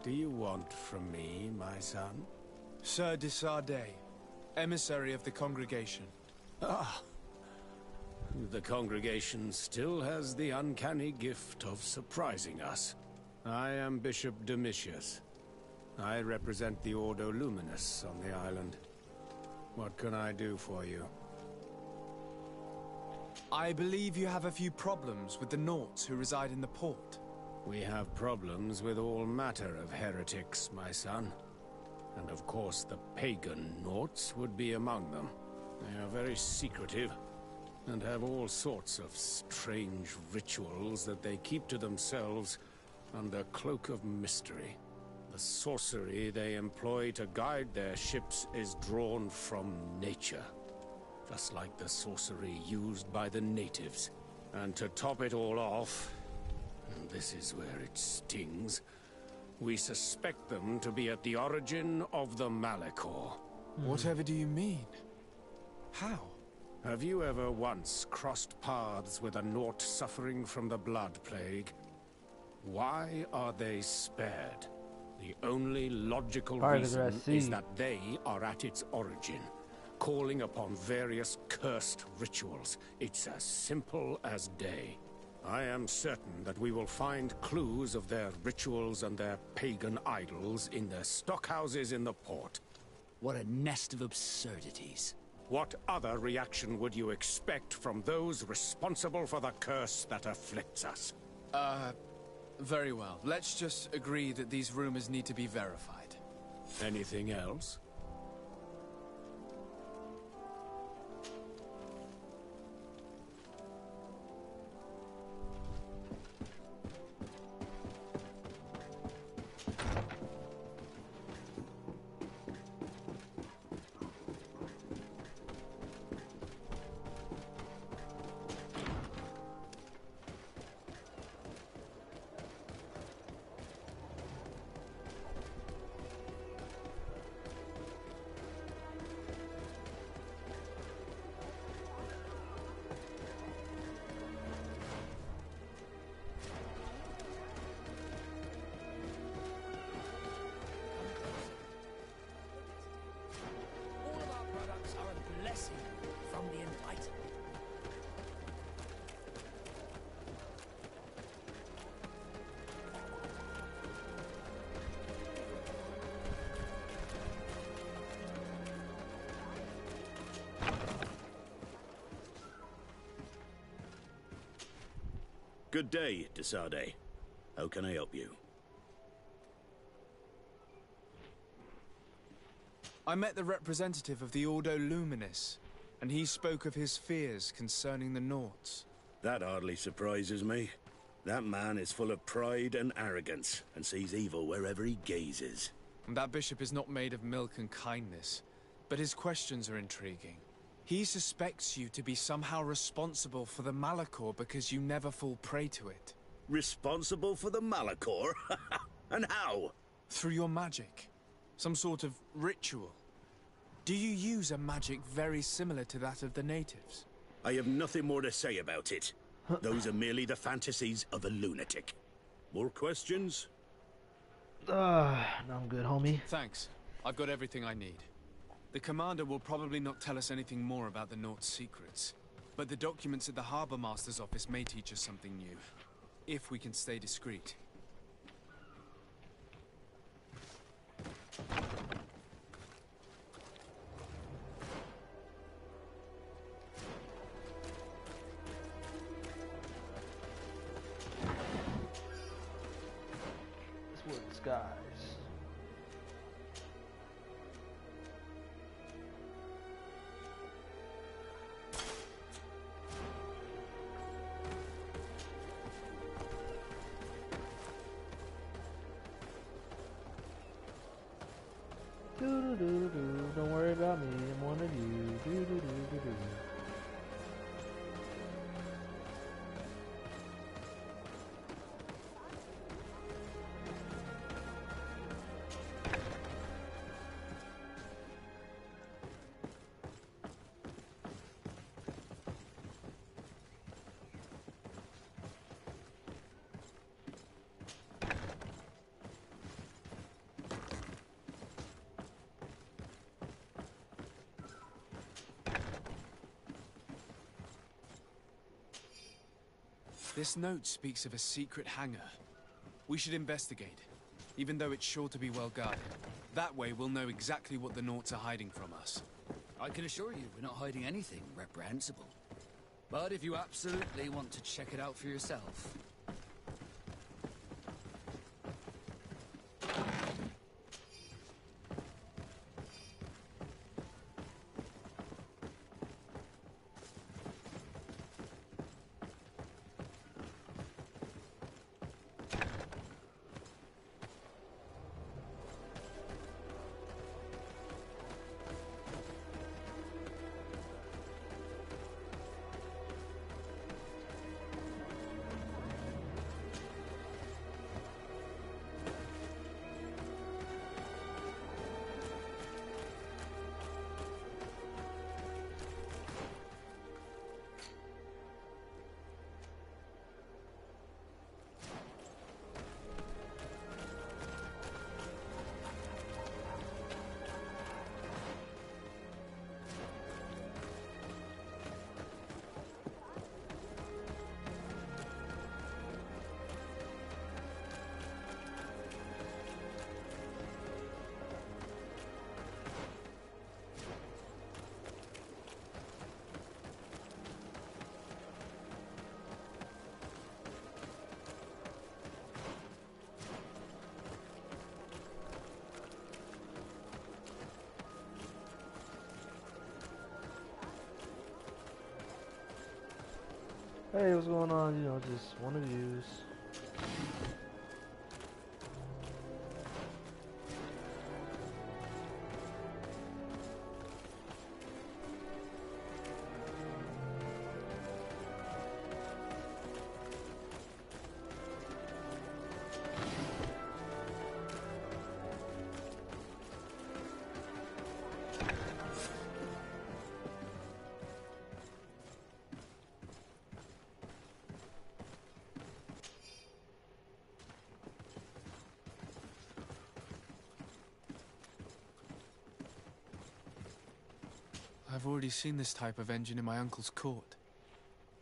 What do you want from me, my son? Sir de Sardet, emissary of the congregation. Ah. The congregation still has the uncanny gift of surprising us. I am Bishop Domitius. I represent the Ordo Luminous on the island. What can I do for you? I believe you have a few problems with the Nauts who reside in the port. We have problems with all matter of heretics, my son. And of course the pagan Nauts would be among them. They are very secretive, and have all sorts of strange rituals that they keep to themselves under cloak of mystery. The sorcery they employ to guide their ships is drawn from nature, just like the sorcery used by the natives. And to top it all off, and this is where it stings, we suspect them to be at the origin of the Malachor. Whatever do you mean? How? Have you ever once crossed paths with a Naut suffering from the Blood Plague? Why are they spared? The only logical reason is that they are at its origin, calling upon various cursed rituals. It's as simple as day. I am certain that we will find clues of their rituals and their pagan idols in their stockhouses in the port. What a nest of absurdities. What other reaction would you expect from those responsible for the curse that afflicts us? Very well. Let's just agree that these rumors need to be verified. Anything else? From the enlightened. Good day, de Sardet. How can I help you? I met the representative of the Ordo Luminous, and he spoke of his fears concerning the Nauts. That hardly surprises me. That man is full of pride and arrogance, and sees evil wherever he gazes. And that bishop is not made of milk and kindness, but his questions are intriguing. He suspects you to be somehow responsible for the Malachor because you never fall prey to it. Responsible for the Malachor? And how? Through your magic. Some sort of ritual. Do you use a magic very similar to that of the natives? I have nothing more to say about it. Those are merely the fantasies of a lunatic. More questions? No, I'm good, homie. Thanks. I've got everything I need. The commander will probably not tell us anything more about the Naut's secrets, but the documents at the Harbor Master's office may teach us something new, if we can stay discreet. This was disguise. Do-do-do-do-do. Don't worry about me, I'm one of you. Do-do-do-do-do. This note speaks of a secret hangar. We should investigate, even though it's sure to be well guarded. That way we'll know exactly what the Naughts are hiding from us. I can assure you we're not hiding anything reprehensible. But if you absolutely want to check it out for yourself... Hey, what's going on? You know, just one of yous. I've already seen this type of engine in my uncle's court.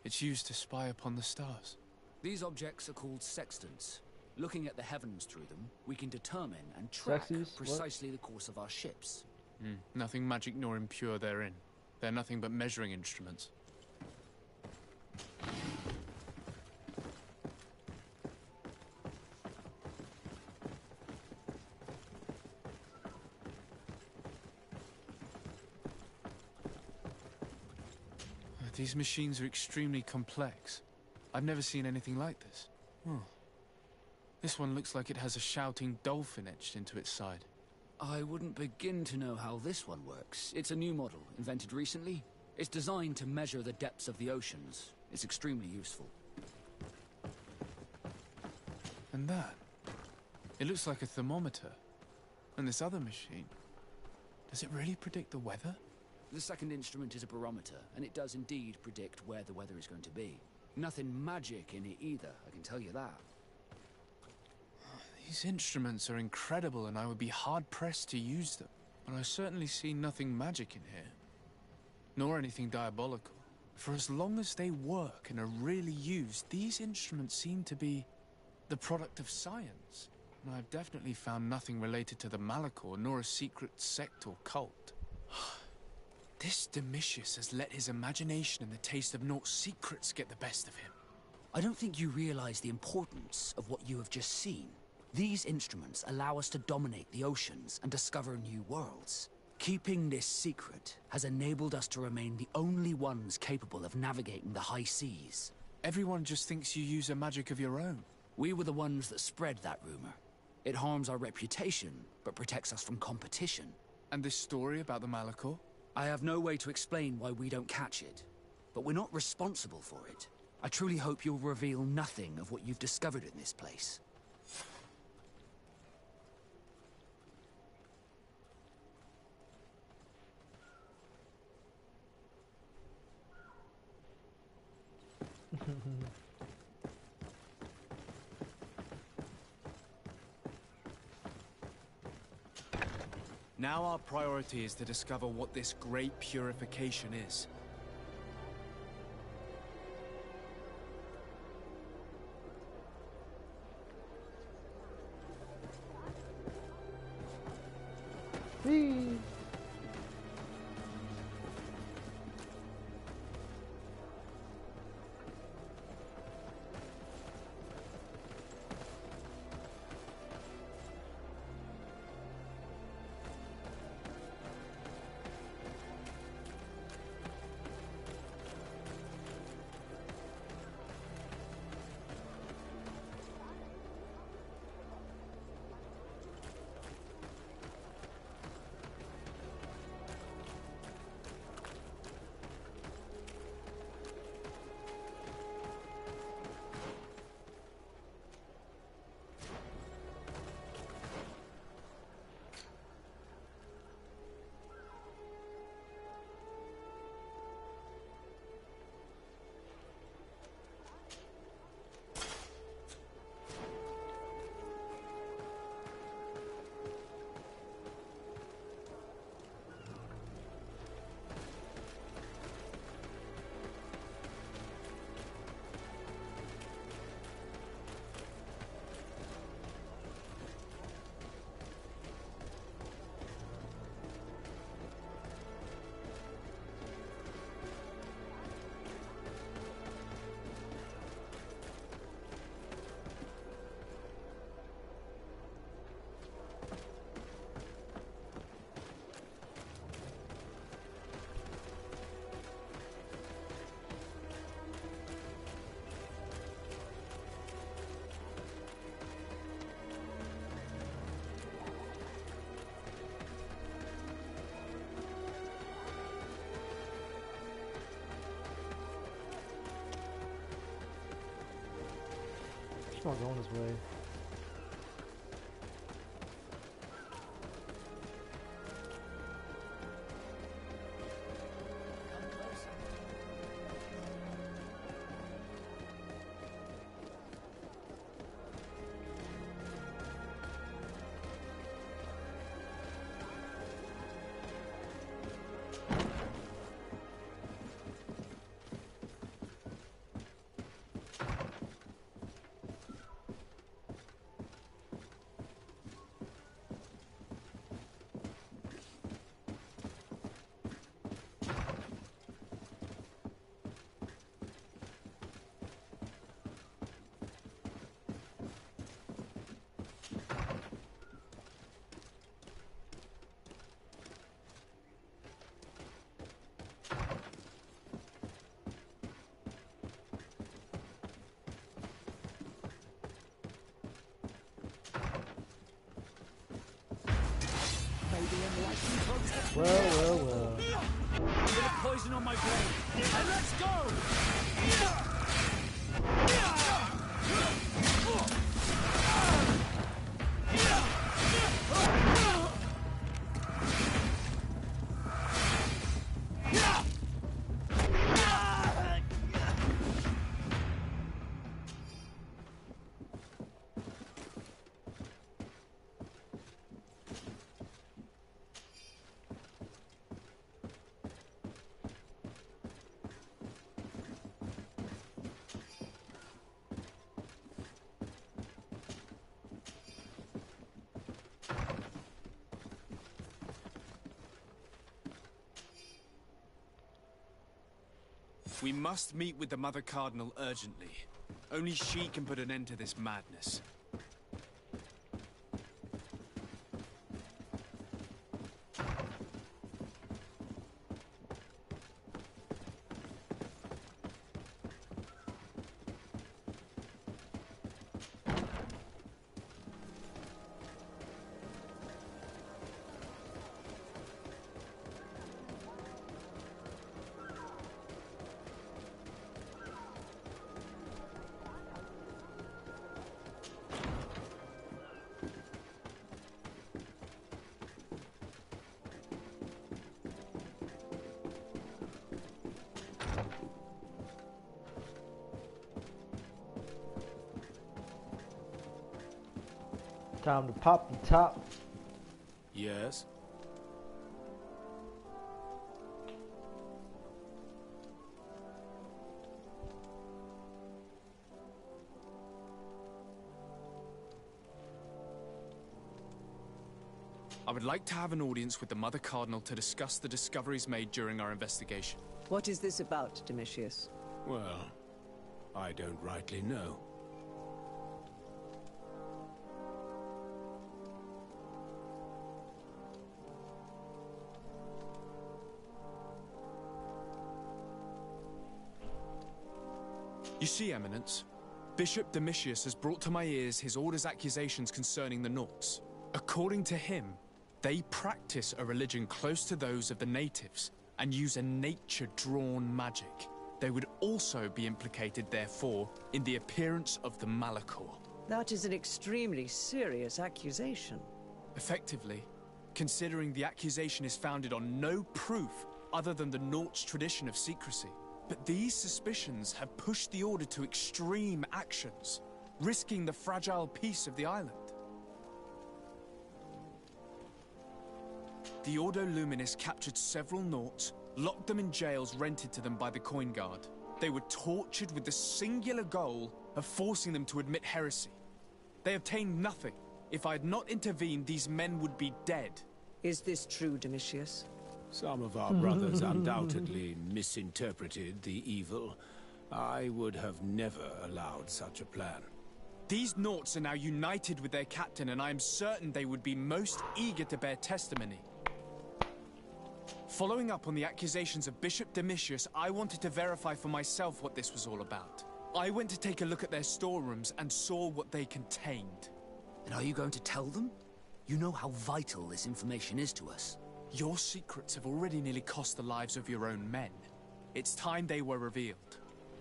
It's used to spy upon the stars. These objects are called sextants. Looking at the heavens through them, we can determine and track precisely the course of our ships. Nothing magic nor impure therein. They're nothing but measuring instruments. These machines are extremely complex. I've never seen anything like this. This one looks like it has a shouting dolphin etched into its side. I wouldn't begin to know how this one works. It's a new model, invented recently. It's designed to measure the depths of the oceans. It's extremely useful. And that? It looks like a thermometer. And this other machine, does it really predict the weather? The second instrument is a barometer, and it does indeed predict where the weather is going to be. Nothing magic in it either, I can tell you that. These instruments are incredible, and I would be hard-pressed to use them. But I certainly see nothing magic in here. Nor anything diabolical. For as long as they work and are really used, these instruments seem to be the product of science. And I've definitely found nothing related to the Malachor, nor a secret sect or cult. This Domitius has let his imagination and the taste of Naught's secrets get the best of him. I don't think you realize the importance of what you have just seen. These instruments allow us to dominate the oceans and discover new worlds. Keeping this secret has enabled us to remain the only ones capable of navigating the high seas. Everyone just thinks you use a magic of your own. We were the ones that spread that rumor. It harms our reputation, but protects us from competition. And this story about the Malachor? I have no way to explain why we don't catch it, but we're not responsible for it. I truly hope you'll reveal nothing of what you've discovered in this place. Now our priority is to discover what this great purification is. Whee! It's not going this way. Well. A bit of poison on my blade. And let's go! We must meet with the Mother Cardinal urgently. Only she can put an end to this madness. Time to pop the top. Yes? I would like to have an audience with the Mother Cardinal to discuss the discoveries made during our investigation. What is this about, Domitius? Well, I don't rightly know. You see, Eminence, Bishop Domitius has brought to my ears his order's accusations concerning the Nauts. According to him, they practice a religion close to those of the natives and use a nature-drawn magic. They would also be implicated, therefore, in the appearance of the Malachor. That is an extremely serious accusation. Effectively, considering the accusation is founded on no proof other than the Nauts' tradition of secrecy. But these suspicions have pushed the Order to extreme actions, risking the fragile peace of the island. The Ordo Luminis captured several Nauts, locked them in jails rented to them by the Coin Guard. They were tortured with the singular goal of forcing them to admit heresy. They obtained nothing. If I had not intervened, these men would be dead. Is this true, Domitius? Some of our brothers undoubtedly misinterpreted the evil. I would have never allowed such a plan. These Nauts are now united with their captain, and I am certain they would be most eager to bear testimony. Following up on the accusations of Bishop Domitius, I wanted to verify for myself what this was all about. I went to take a look at their storerooms and saw what they contained. And are you going to tell them? You know how vital this information is to us. Your secrets have already nearly cost the lives of your own men. It's time they were revealed.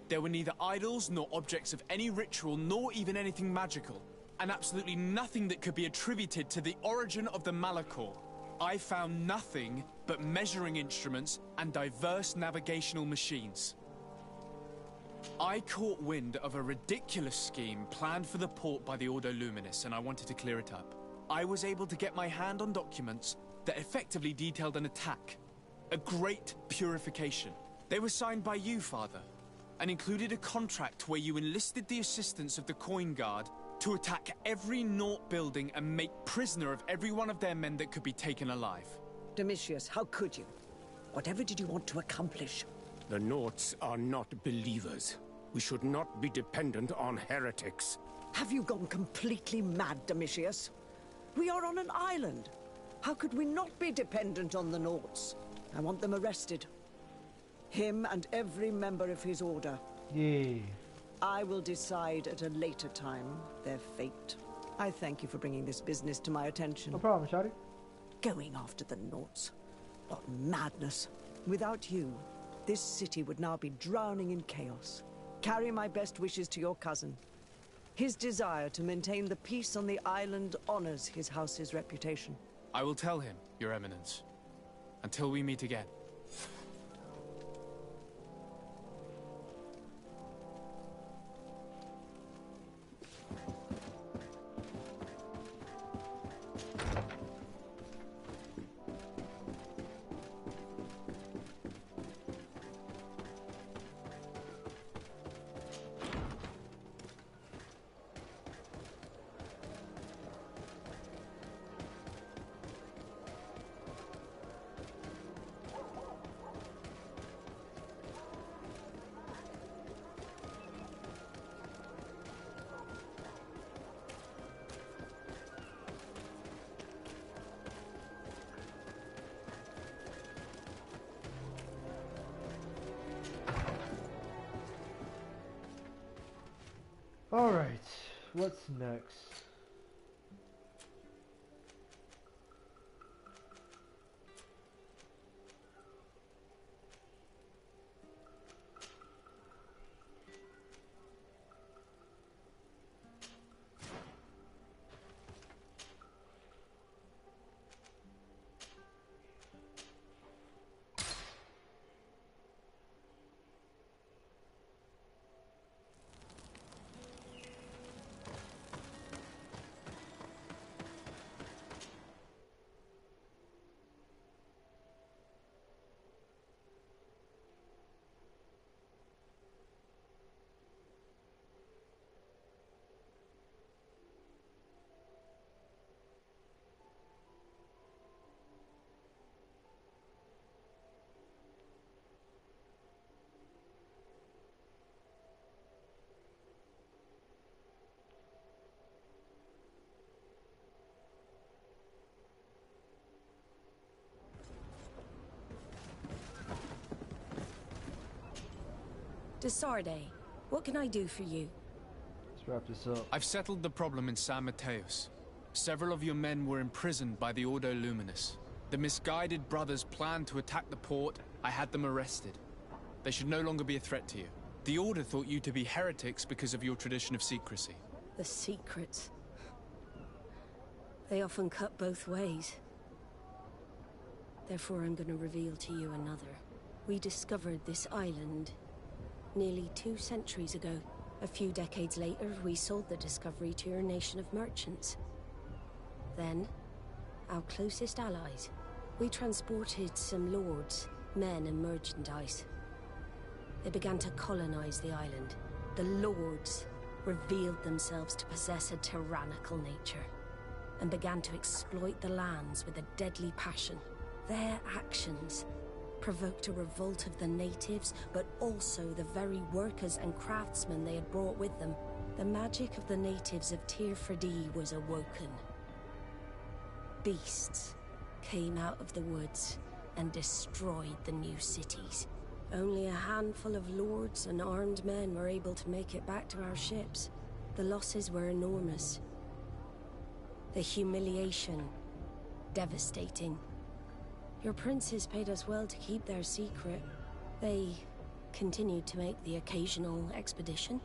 There were neither idols nor objects of any ritual, nor even anything magical, and absolutely nothing that could be attributed to the origin of the Malachor. I found nothing but measuring instruments and diverse navigational machines. I caught wind of a ridiculous scheme planned for the port by the Ordo Luminis, and I wanted to clear it up. I was able to get my hand on documents that effectively detailed an attack. A great purification. They were signed by you, Father, and included a contract where you enlisted the assistance of the Coin Guard to attack every Naut building and make prisoner of every one of their men that could be taken alive. Domitius, how could you? Whatever did you want to accomplish? The Nauts are not believers. We should not be dependent on heretics. Have you gone completely mad, Domitius? We are on an island. How could we not be dependent on the Nauts? I want them arrested. Him and every member of his order. Yeah. I will decide at a later time their fate. I thank you for bringing this business to my attention. No problem, Shawty. Going after the Nauts. What madness. Without you, this city would now be drowning in chaos. Carry my best wishes to your cousin. His desire to maintain the peace on the island honors his house's reputation. I will tell him, Your Eminence. Until we meet again. Alright, what's next? To Sarde, what can I do for you? Let's wrap this up. I've settled the problem in San Mateos. Several of your men were imprisoned by the Ordo Luminous. The misguided brothers planned to attack the port. I had them arrested. They should no longer be a threat to you. The Order thought you to be heretics because of your tradition of secrecy. The secrets. They often cut both ways. Therefore, I'm going to reveal to you another. We discovered this island nearly 2 centuries ago. A few decades later, we sold the discovery to your nation of merchants. Then, our closest allies. We transported some lords, men and merchandise. They began to colonize the island. The lords revealed themselves to possess a tyrannical nature and began to exploit the lands with a deadly passion. Their actions provoked a revolt of the natives, but also the very workers and craftsmen they had brought with them. The magic of the natives of Tir Freddy was awoken. Beasts came out of the woods and destroyed the new cities. Only a handful of lords and armed men were able to make it back to our ships. The losses were enormous. The humiliation, devastating. Your princes paid us well to keep their secret. They continued to make the occasional expedition.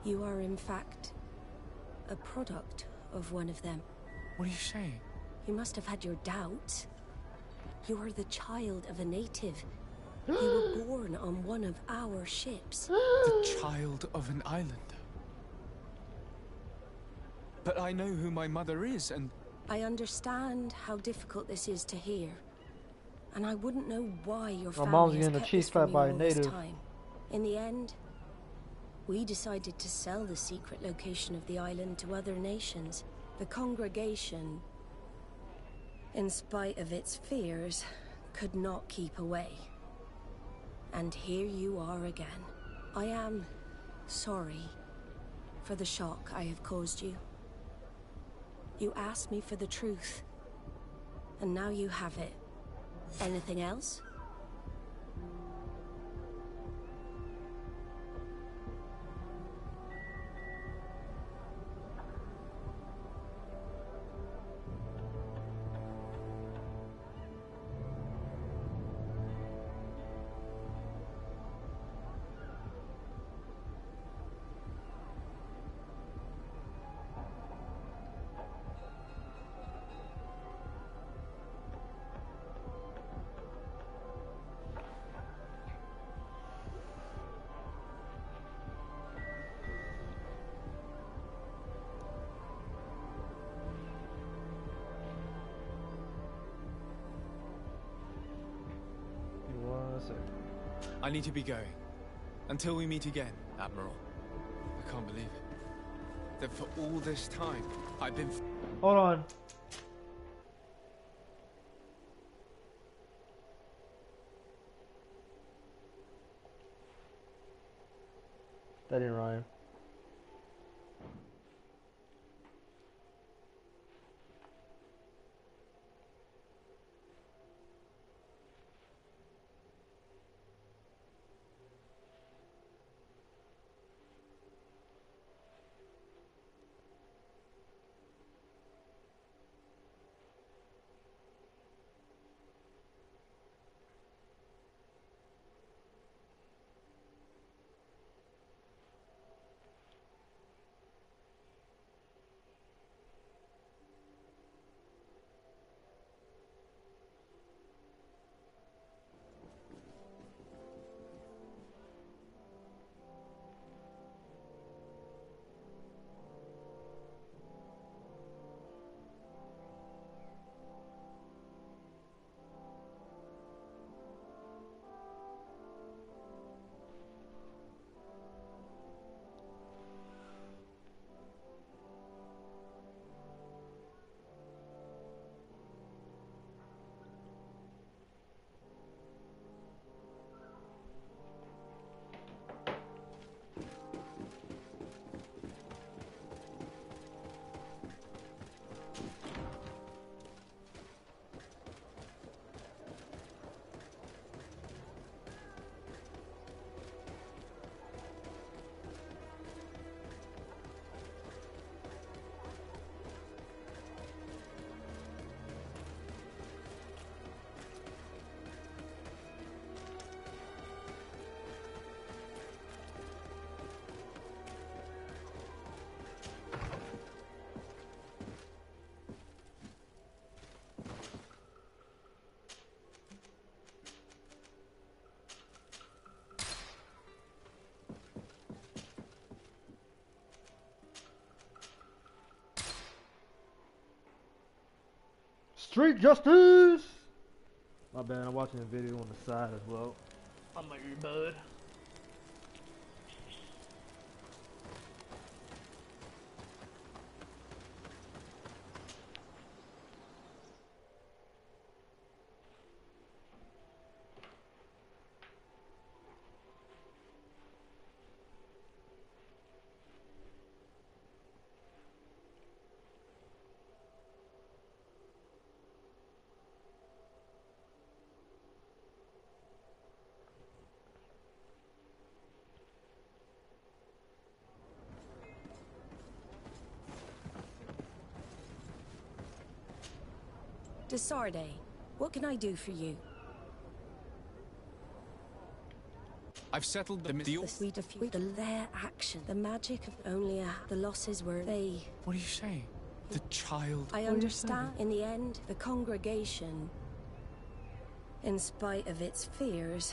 You are, in fact, a product of one of them. What are you saying? You must have had your doubts. You are the child of a native. You were born on one of our ships. The child of an islander. But I know who my mother is, and... I understand how difficult this is to hear. And I wouldn't know why your family has kept this from you all this time. In the end, we decided to sell the secret location of the island to other nations. The congregation, in spite of its fears, could not keep away. And here you are again. I am sorry for the shock I have caused you. You asked me for the truth, and now you have it. Anything else? I need to be going. Until we meet again, Admiral. I can't believe it. That for all this time, I've been... Hold on. That didn't rhyme. Street justice! My bad, I'm watching a video on the side as well. I'm like, bud. Desarde, what can I do for you? I've settled the their action, the magic of only the losses were they. What are you saying? The child. I understand. In the end, the congregation, in spite of its fears,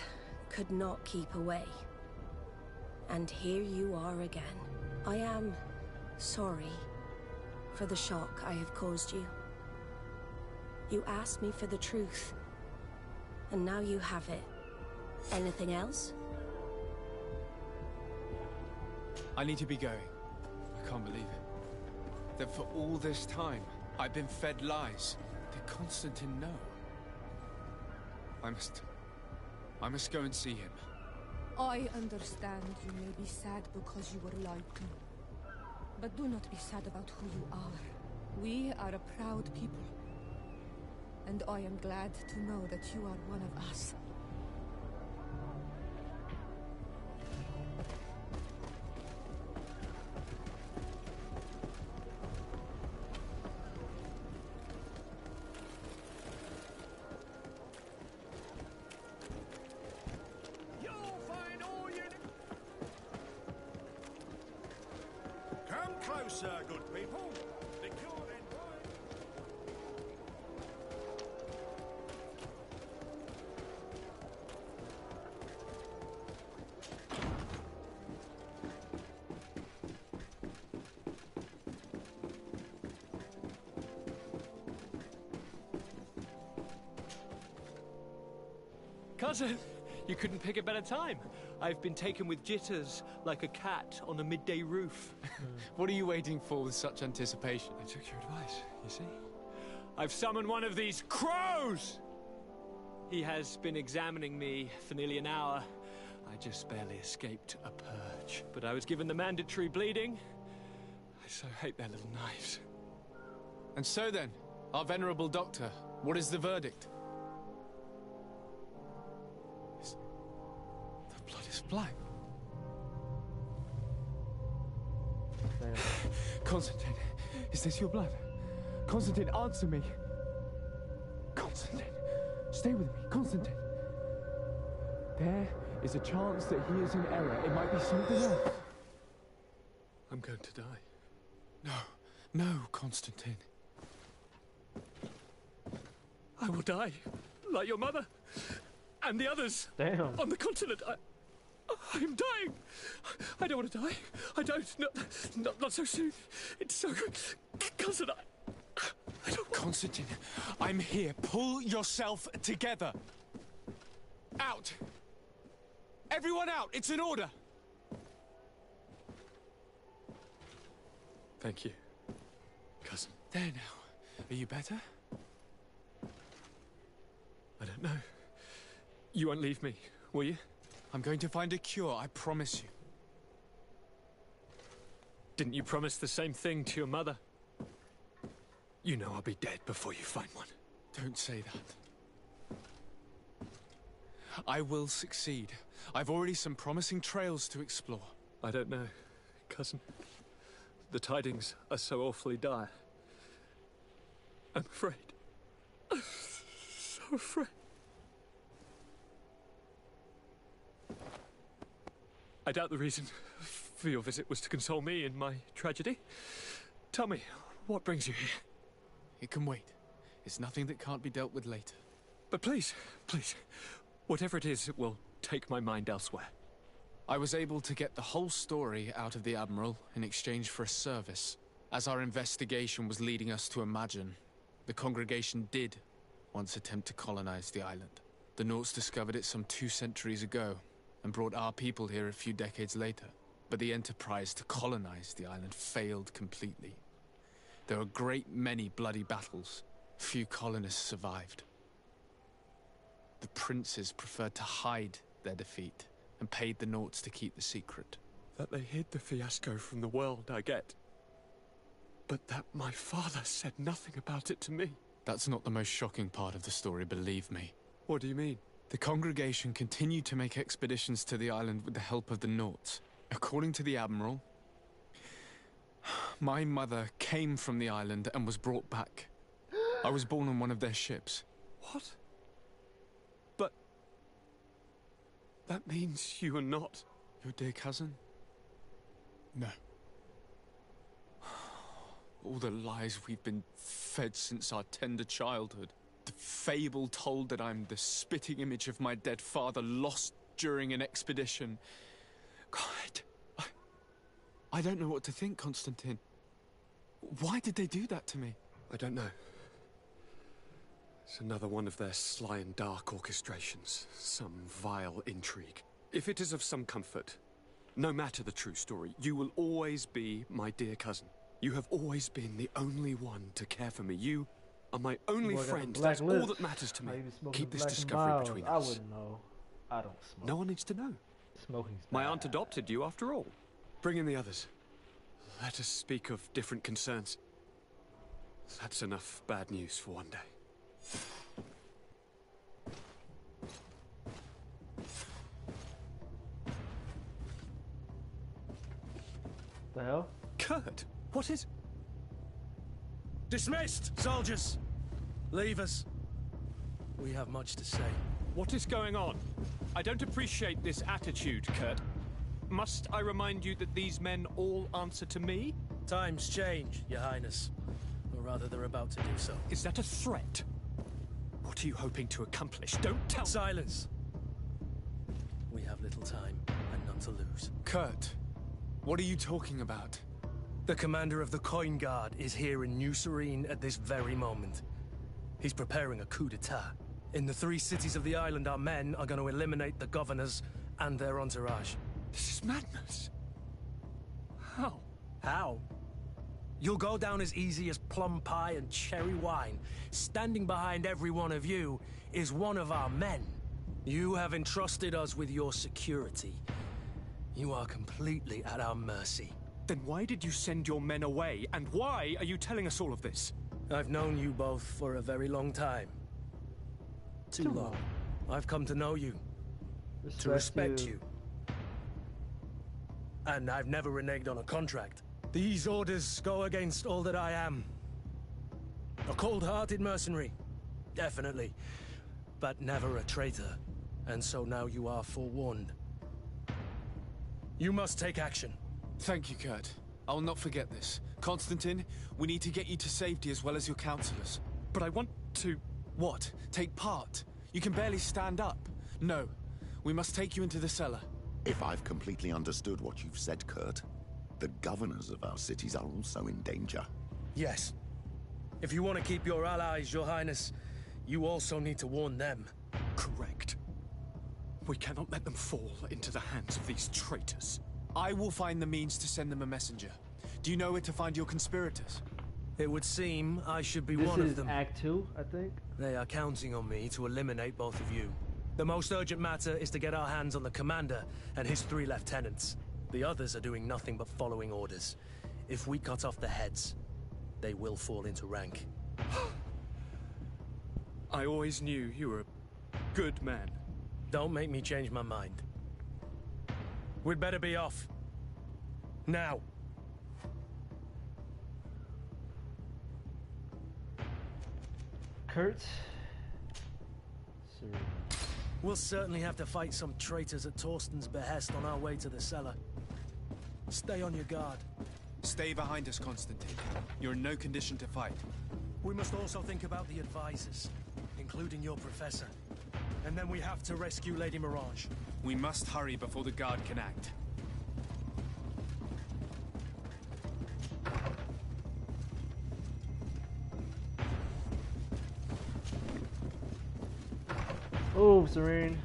could not keep away. And here you are again. I am sorry for the shock I have caused you. You asked me for the truth, and now you have it. Anything else? I need to be going. I can't believe it. That for all this time, I've been fed lies. Did Constantine know? I must go and see him. I understand you may be sad because you were lied to. But do not be sad about who you are. We are a proud people. And I am glad to know that you are one of us. Come closer, good people. The court Cousin, you couldn't pick a better time. I've been taken with jitters, like a cat on a midday roof. What are you waiting for with such anticipation? I took your advice, you see. I've summoned one of these crows! He has been examining me for nearly an hour. I just barely escaped a purge. But I was given the mandatory bleeding. I so hate their little knives. And so then, our venerable doctor, what is the verdict? The blood is black. Damn. Constantine, is this your blood? Constantine, answer me. Constantine, stay with me. Constantine. There is a chance that he is in error. It might be something else. I'm going to die. No, Constantine. I will die, like your mother, and the others. Damn. On the continent. I'm dying. I don't want to die. I don't. Not so soon. It's so good. Cousin, I don't. Constantine, I'm here. Pull yourself together. Out. Everyone out. It's an order. Thank you, cousin. There now. Are you better? I don't know. You won't leave me, will you? I'm going to find a cure, I promise you. Didn't you promise the same thing to your mother? You know I'll be dead before you find one. Don't say that. I will succeed. I've already some promising trails to explore. I don't know, cousin. The tidings are so awfully dire. I'm afraid. I'm so afraid. I doubt the reason for your visit was to console me in my tragedy. Tell me, what brings you here? It can wait. It's nothing that can't be dealt with later. But please, whatever it is, it will take my mind elsewhere. I was able to get the whole story out of the Admiral in exchange for a service, as our investigation was leading us to imagine The congregation did once attempt to colonize the island. The Nauts discovered it some 2 centuries ago and brought our people here a few decades later. But the enterprise to colonize the island failed completely. There were a great many bloody battles. Few colonists survived. The princes preferred to hide their defeat and paid the Nauts to keep the secret. That they hid the fiasco from the world, I get. But that my father said nothing about it to me. That's not the most shocking part of the story, believe me. What do you mean? The congregation continued to make expeditions to the island with the help of the Nauts. According to the Admiral, my mother came from the island and was brought back. I was born on one of their ships. What? But... that means you are not... your dear cousin? No. All the lies we've been fed since our tender childhood. The fable told that I'm the spitting image of my dead father lost during an expedition. God, I don't know what to think, Constantine. Why did they do that to me? I don't know. It's another one of their sly and dark orchestrations. Some vile intrigue. If it is of some comfort, no matter the true story, you will always be my dear cousin. You have always been the only one to care for me. You are my only friend. That's all that matters to me. Keep this discovery between us. I wouldn't know. I don't smoke. No one needs to know. Smoking's My bad. aunt adopted you after all. Bring in the others. Let us speak of different concerns. That's enough bad news for one day. The hell? Kurt, what is... Dismissed, soldiers! Leave us. We have much to say. What is going on? I don't appreciate this attitude, Kurt. Must I remind you that these men all answer to me? Times change, Your Highness. Or rather, they're about to do so. Is that a threat? What are you hoping to accomplish? Don't tell... Silence! We have little time, and none to lose. Kurt, what are you talking about? The commander of the Coin Guard is here in New Serene at this very moment. He's preparing a coup d'etat. In the 3 cities of the island, our men are going to eliminate the governors and their entourage. This is madness. How? How? You'll go down as easy as plum pie and cherry wine. Standing behind every one of you is one of our men. You have entrusted us with your security. You are completely at our mercy. Then why did you send your men away? And why are you telling us all of this? I've known you both for a very long time. Too long. I've come to know you. To respect you. And I've never reneged on a contract. These orders go against all that I am. A cold-hearted mercenary. Definitely. But never a traitor. And so now you are forewarned. You must take action. Thank you, Kurt. I will not forget this. Constantine, we need to get you to safety as well as your counselors. But I want to... What? Take part? You can barely stand up. No. We must take you into the cellar. If I've completely understood what you've said, Kurt, the governors of our cities are also in danger. Yes. If you want to keep your allies, Your Highness, you also need to warn them. Correct. We cannot let them fall into the hands of these traitors. I will find the means to send them a messenger. Do you know where to find your conspirators? It would seem I should be one of them. This is Act 2, I think. They are counting on me to eliminate both of you. The most urgent matter is to get our hands on the commander and his 3 lieutenants. The others are doing nothing but following orders. If we cut off their heads, they will fall into rank. I always knew you were a good man. Don't make me change my mind. We'd better be off. Now. Kurt? Serene. We'll certainly have to fight some traitors at Torsten's behest on our way to the cellar. Stay on your guard. Stay behind us, Constantine. You're in no condition to fight. We must also think about the advisors, including your professor. And then we have to rescue Lady Mirage. We must hurry before the guard can act. Move, Serene.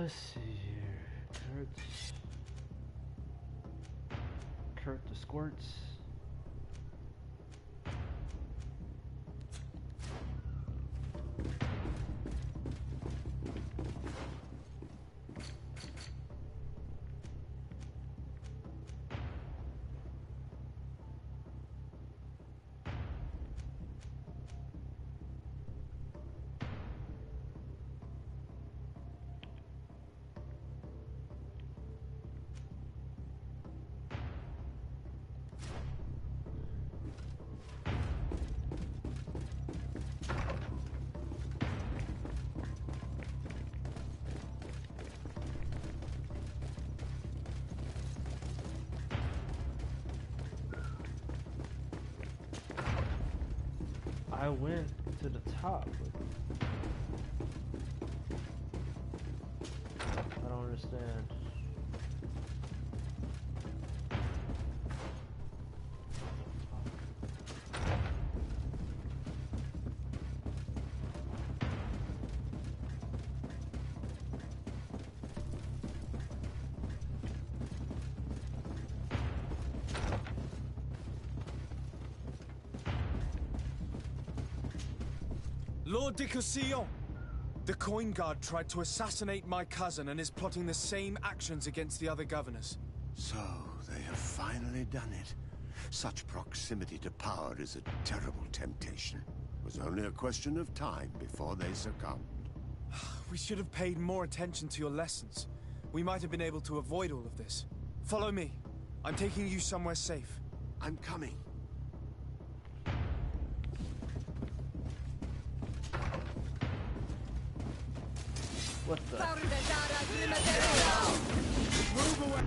Let's see here. Kurt the Squirts. I went to the top. I don't understand. Lord de Cossillon! The Coin Guard tried to assassinate my cousin and is plotting the same actions against the other governors. So, they have finally done it. Such proximity to power is a terrible temptation. It was only a question of time before they succumbed. We should have paid more attention to your lessons. We might have been able to avoid all of this. Follow me. I'm taking you somewhere safe. I'm coming. What the? Move away!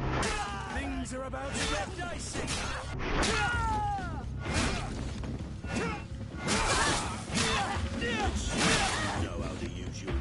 Things are about to get dicey! You know how to use your...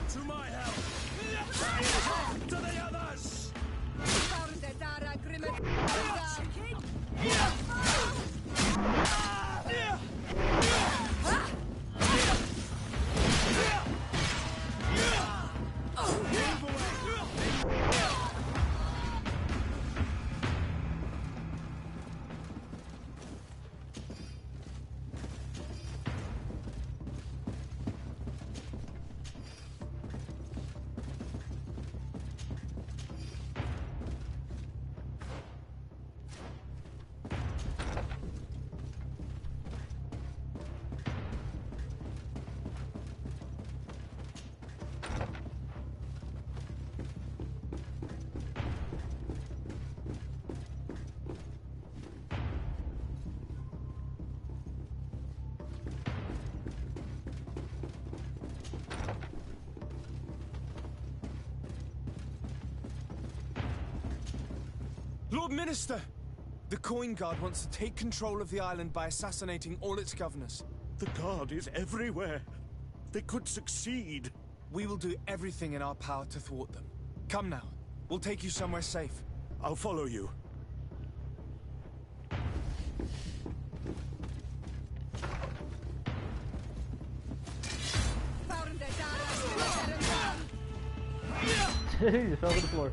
To my help! To the others! Lord Minister! The Coin Guard wants to take control of the island by assassinating all its governors. The Guard is everywhere. They could succeed. We will do everything in our power to thwart them. Come now. We'll take you somewhere safe. I'll follow you. He just fell to the floor.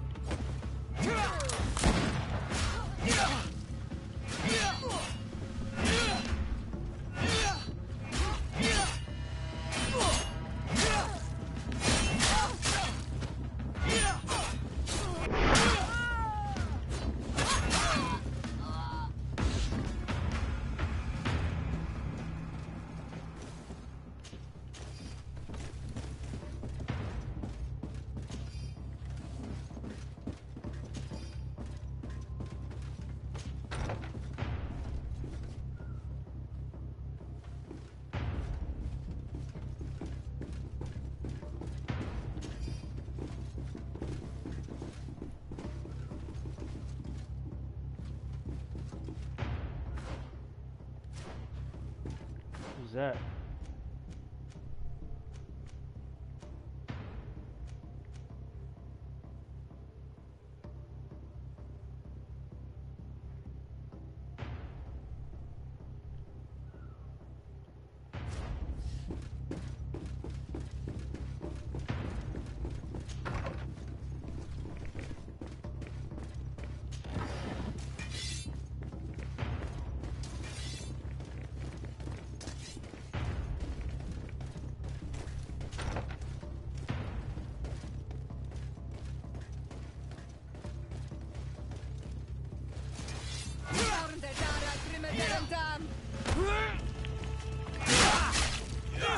Who's that?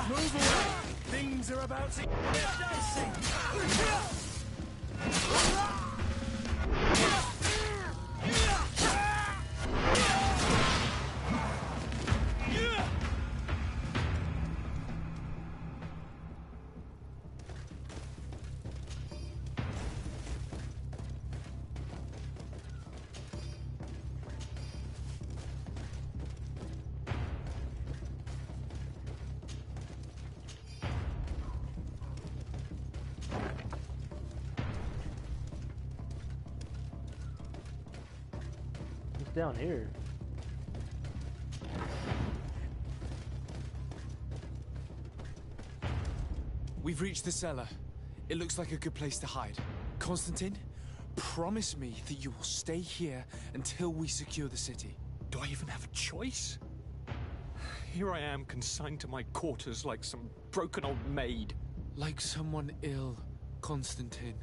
Move away! Things are about to get dicey! Down here. We've reached the cellar. It looks like a good place to hide. Constantine, promise me that you will stay here until we secure the city. Do I even have a choice? Here I am, consigned to my quarters like some broken old maid. Like someone ill, Constantine.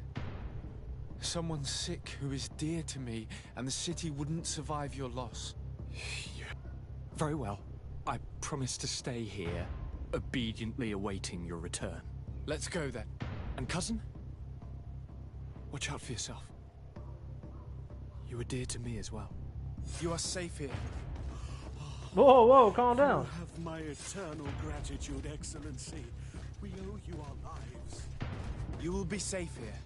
Someone sick who is dear to me, and the city wouldn't survive your loss. Very well. I promise to stay here, obediently awaiting your return. Let's go then. And cousin? Watch out for yourself. You were dear to me as well. You are safe here. Whoa, whoa, calm down. You have my eternal gratitude, Excellency. We owe you our lives. You will be safe here.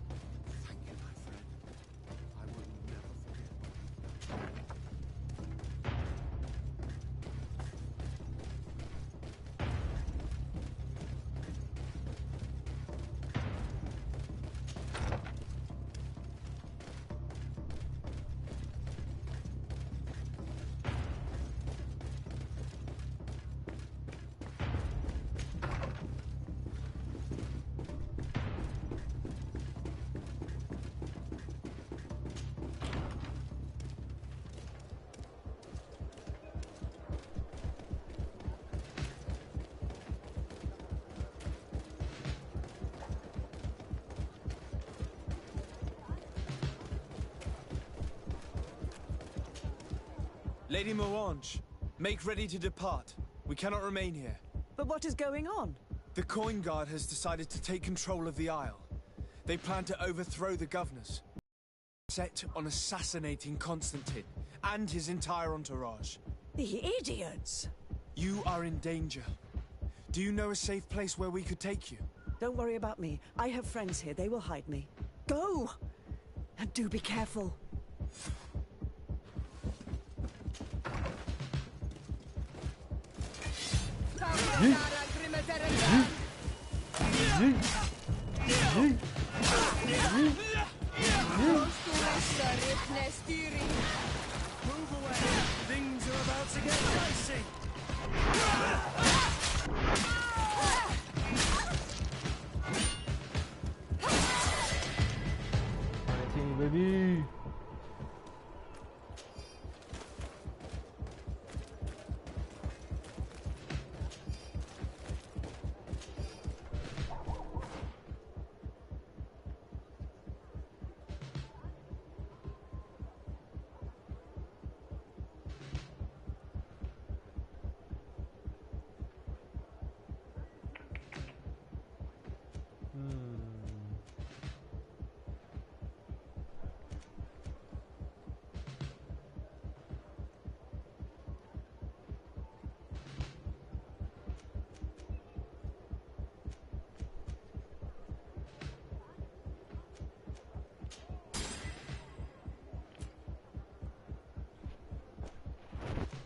Lady Morange, make ready to depart. We cannot remain here. But what is going on? The Coin Guard has decided to take control of the Isle. They plan to overthrow the governors. Set on assassinating Constantine and his entire entourage. The idiots! You are in danger. Do you know a safe place where we could take you? Don't worry about me. I have friends here. They will hide me. Go! And do be careful. Move away. Things are about to get dicey. 19, baby.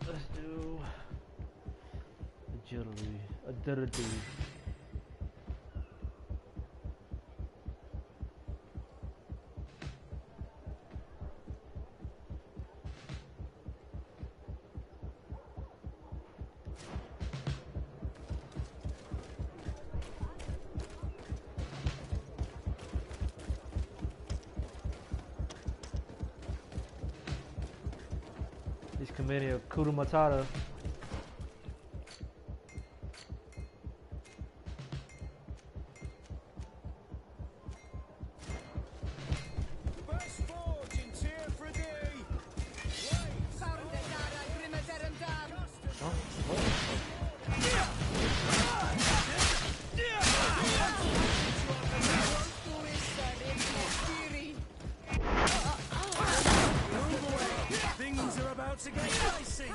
Let's do agility. He's committing a Kudu Matata. Things are about to get dicey.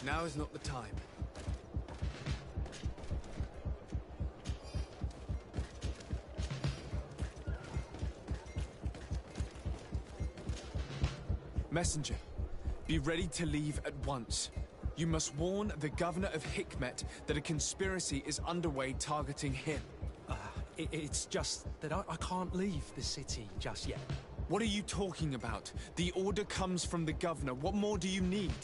Now is not the time. Messenger, be ready to leave at once. You must warn the governor of Hikmet that a conspiracy is underway targeting him. It's just that I can't leave the city just yet. What are you talking about? The order comes from the governor. What more do you need?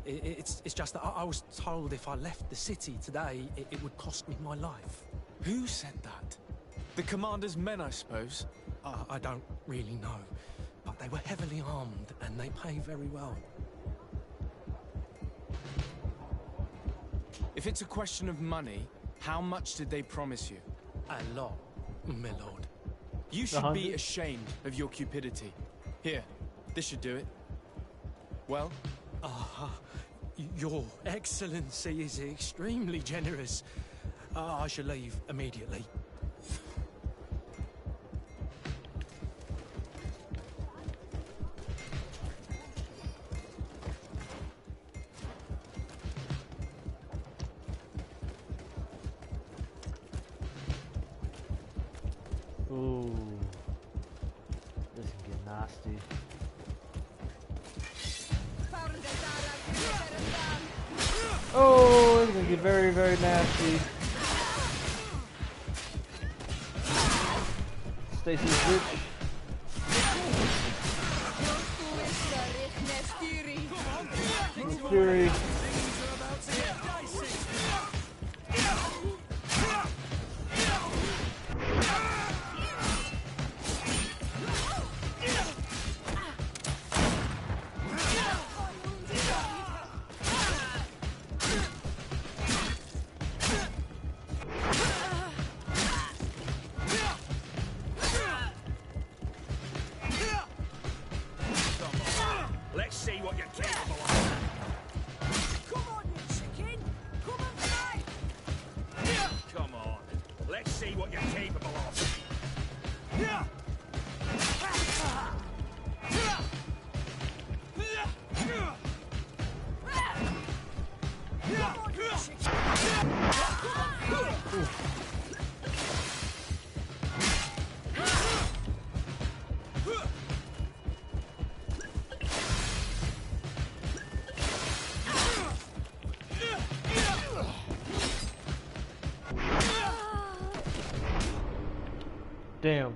It's just that I was told if I left the city today, it would cost me my life. Who said that? The commander's men, I suppose? I don't really know. But they were heavily armed, and they pay very well. If it's a question of money, how much did they promise you? A lot, my lord. You should be ashamed of your cupidity. Here, this should do it. Well? Your Excellency is extremely generous. I shall leave immediately. Ooh, this can get nasty. Oh, it's gonna get very, very nasty. Stacy's bitch. Fury. Let's see what you're capable of. Come on, you chicken! Come and fight! Come on. Let's see what you're you're capable of. Damn.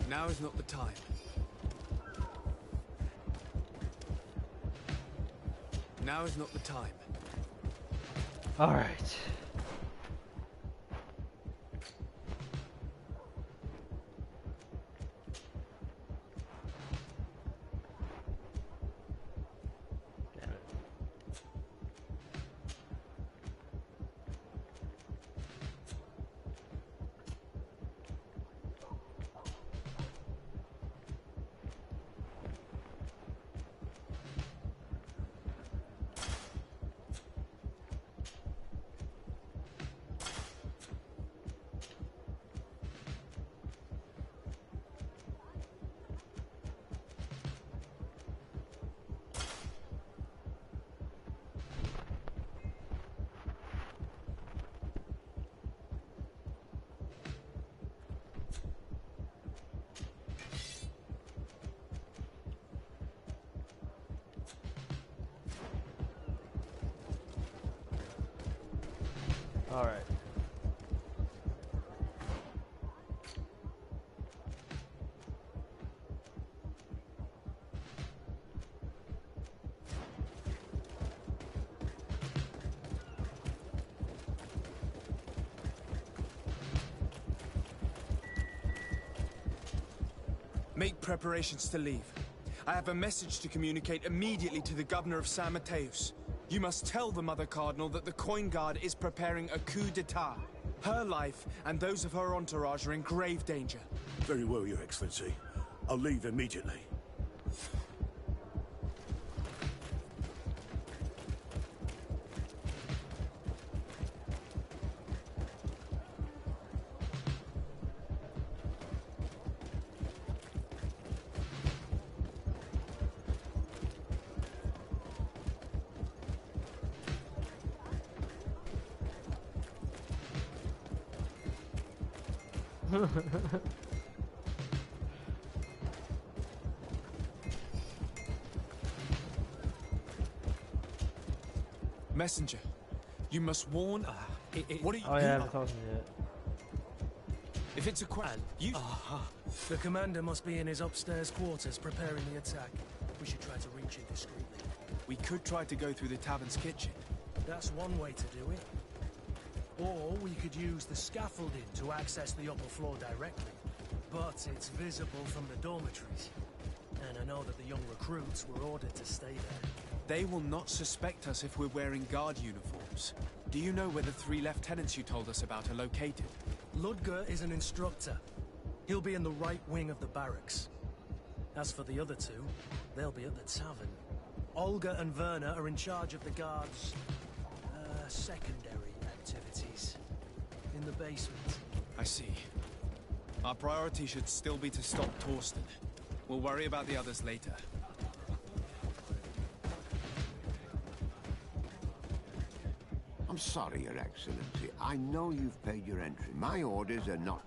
Now is not the time. Now is not the time. All right. All right. Make preparations to leave. I have a message to communicate immediately to the governor of San Mateus. You must tell the Mother Cardinal that the Coin Guard is preparing a coup d'etat. Her life and those of her entourage are in grave danger. Very well, Your Excellency. I'll leave immediately. Messenger, you must warn. What are you? Oh yeah, I haven't talked to him yet. If it's a question, you. The commander must be in his upstairs quarters preparing the attack. We should try to reach him discreetly. We could try to go through the tavern's kitchen. That's one way to do it. Or we could use the scaffolding to access the upper floor directly. But it's visible from the dormitories. And I know that the young recruits were ordered to stay there. They will not suspect us if we're wearing guard uniforms. Do you know where the 3 lieutenants you told us about are located? Ludger is an instructor. He'll be in the right wing of the barracks. As for the other 2, they'll be at the tavern. Olga and Werner are in charge of the guards' secondary activities in the basement. I see. Our priority should still be to stop Torsten. We'll worry about the others later. I'm sorry, Your Excellency. I know you've paid your entry. My orders are not...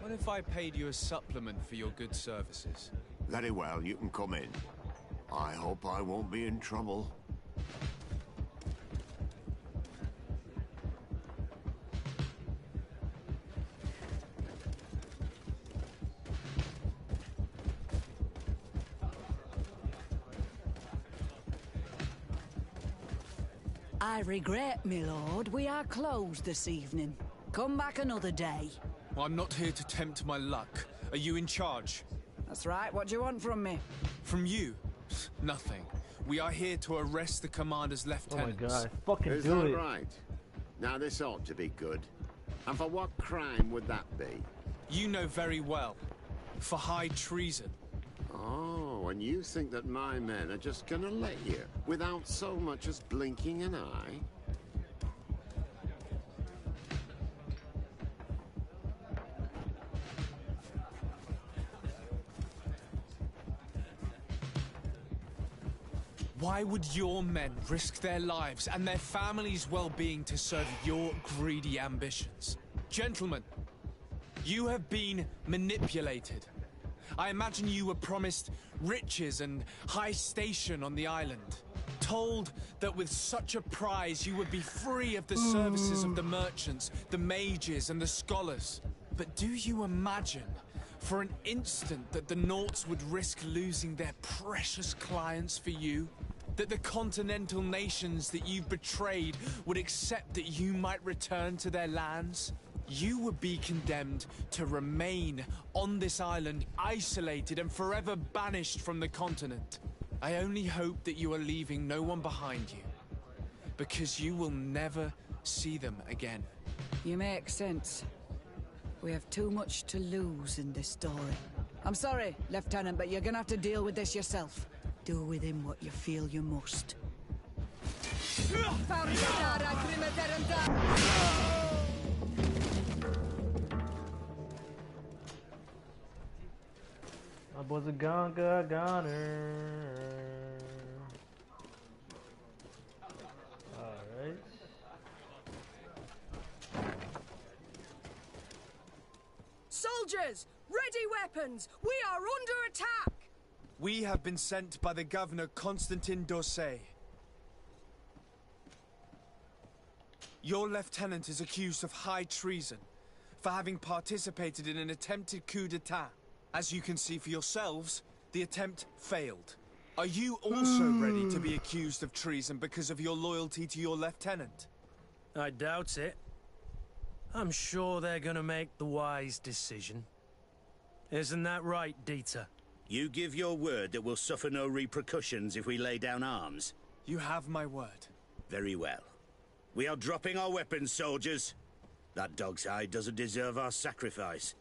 What if I paid you a supplement for your good services? Very well, you can come in. I hope I won't be in trouble. I regret, my lord, we are closed this evening. Come back another day. Well, I'm not here to tempt my luck. Are you in charge? That's right, what do you want from me? From you? Nothing. We are here to arrest the commander's lieutenants. Oh my god, fucking Is do that it. right? Now this ought to be good. And for what crime would that be? You know very well. For high treason. Oh, and you think that my men are just gonna let you, without so much as blinking an eye? Why would your men risk their lives and their families' well-being to serve your greedy ambitions? Gentlemen, you have been manipulated. I imagine you were promised riches and high station on the island. Told that with such a prize you would be free of the services of the merchants, the mages and the scholars. But do you imagine for an instant that the Nauts would risk losing their precious clients for you? That the continental nations that you've betrayed would accept that you might return to their lands? You would be condemned to remain on this island, isolated and forever banished from the continent. I only hope that you are leaving no one behind you, because you will never see them again. You make sense. We have too much to lose in this story. I'm sorry, Lieutenant, but you're gonna have to deal with this yourself. Do with him what you feel you must. My boy's a goner. Alright. Soldiers! Ready weapons! We are under attack! We have been sent by the governor Constantin d'Orsay. Your lieutenant is accused of high treason for having participated in an attempted coup d'etat. As you can see for yourselves, the attempt failed. Are you also ready to be accused of treason because of your loyalty to your lieutenant? I doubt it. I'm sure they're gonna make the wise decision. Isn't that right, Dieter? You give your word that we'll suffer no repercussions if we lay down arms? You have my word. Very well. We are dropping our weapons, soldiers. That dog's hide doesn't deserve our sacrifice.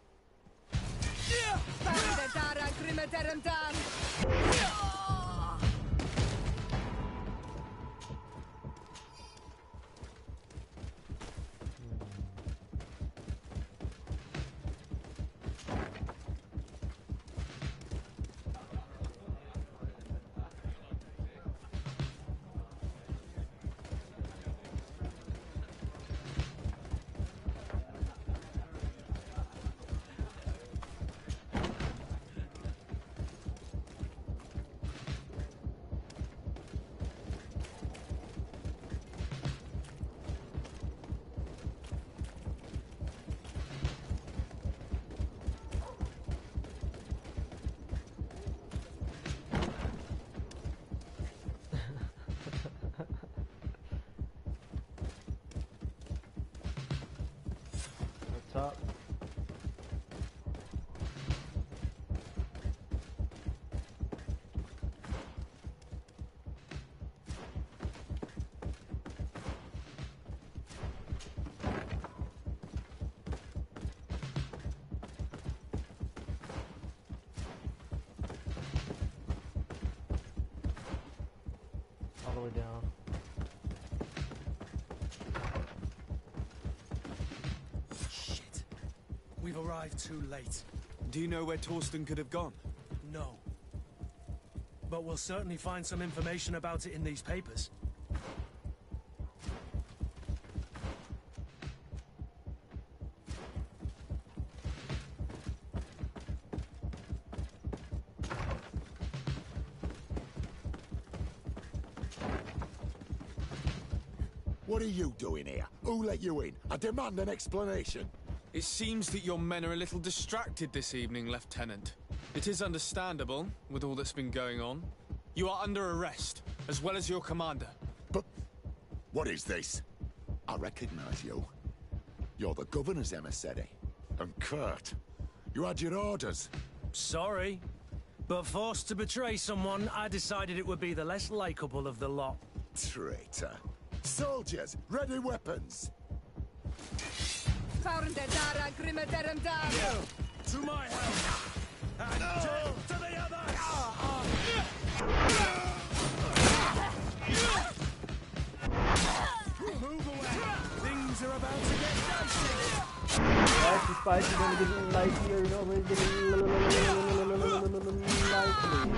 top. All the way down. Shit. We've arrived too late. Do you know where Torsten could have gone? No. But we'll certainly find some information about it in these papers. What are you doing here? Who let you in? I demand an explanation. It seems that your men are a little distracted this evening, Lieutenant. It is understandable, with all that's been going on. You are under arrest, as well as your commander. But what is this? I recognize you. You're the governor's emissary. And Kurt, you had your orders. Sorry, but forced to betray someone, I decided it would be the less likable of the lot. Traitor. Soldiers, ready weapons. To my help! And death to the others! Move away! Things are about to get dicey! That's the spice is gonna get lighter, you know, we're getting lightly.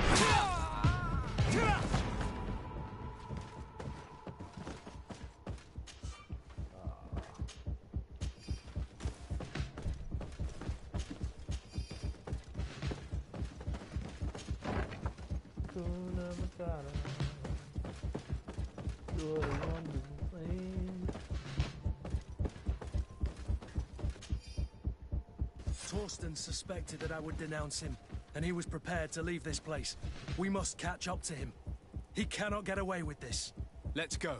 Torsten suspected that I would denounce him, and he was prepared to leave this place. We must catch up to him. He cannot get away with this. Let's go.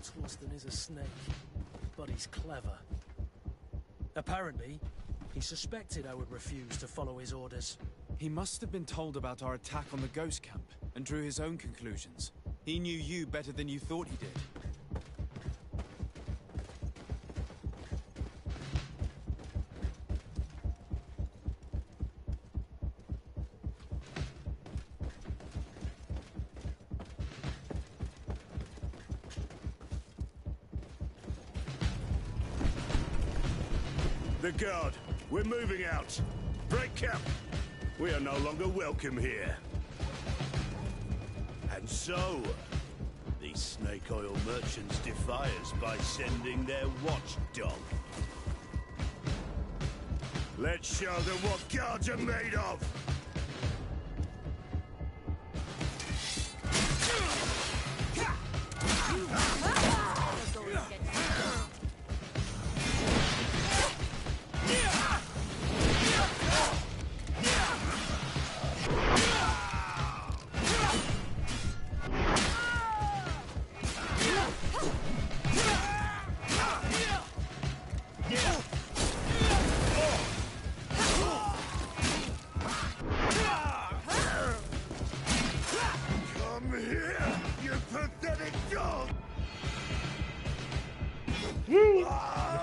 Torsten is a snake, but he's clever. Apparently, he suspected I would refuse to follow his orders. He must have been told about our attack on the ghost camp and drew his own conclusions. He knew you better than you thought he did. The guard, we're moving out. Break camp. We are no longer welcome here. And so, these snake oil merchants defy us by sending their watchdog. Let's show them what guards are made of.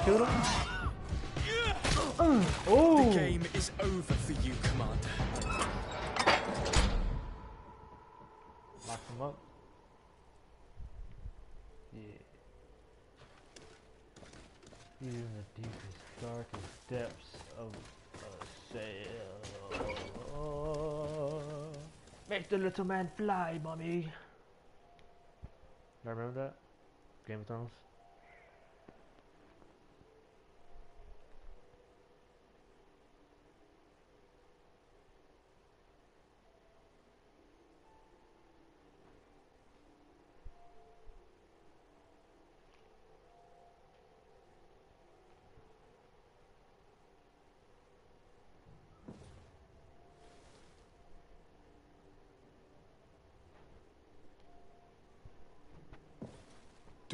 Shoot him. Oh. The game is over for you, Commander. Lock him up. Yeah. Even the deepest, darkest depths of a cell. Make the little man fly, mommy. I remember that? Game of Thrones.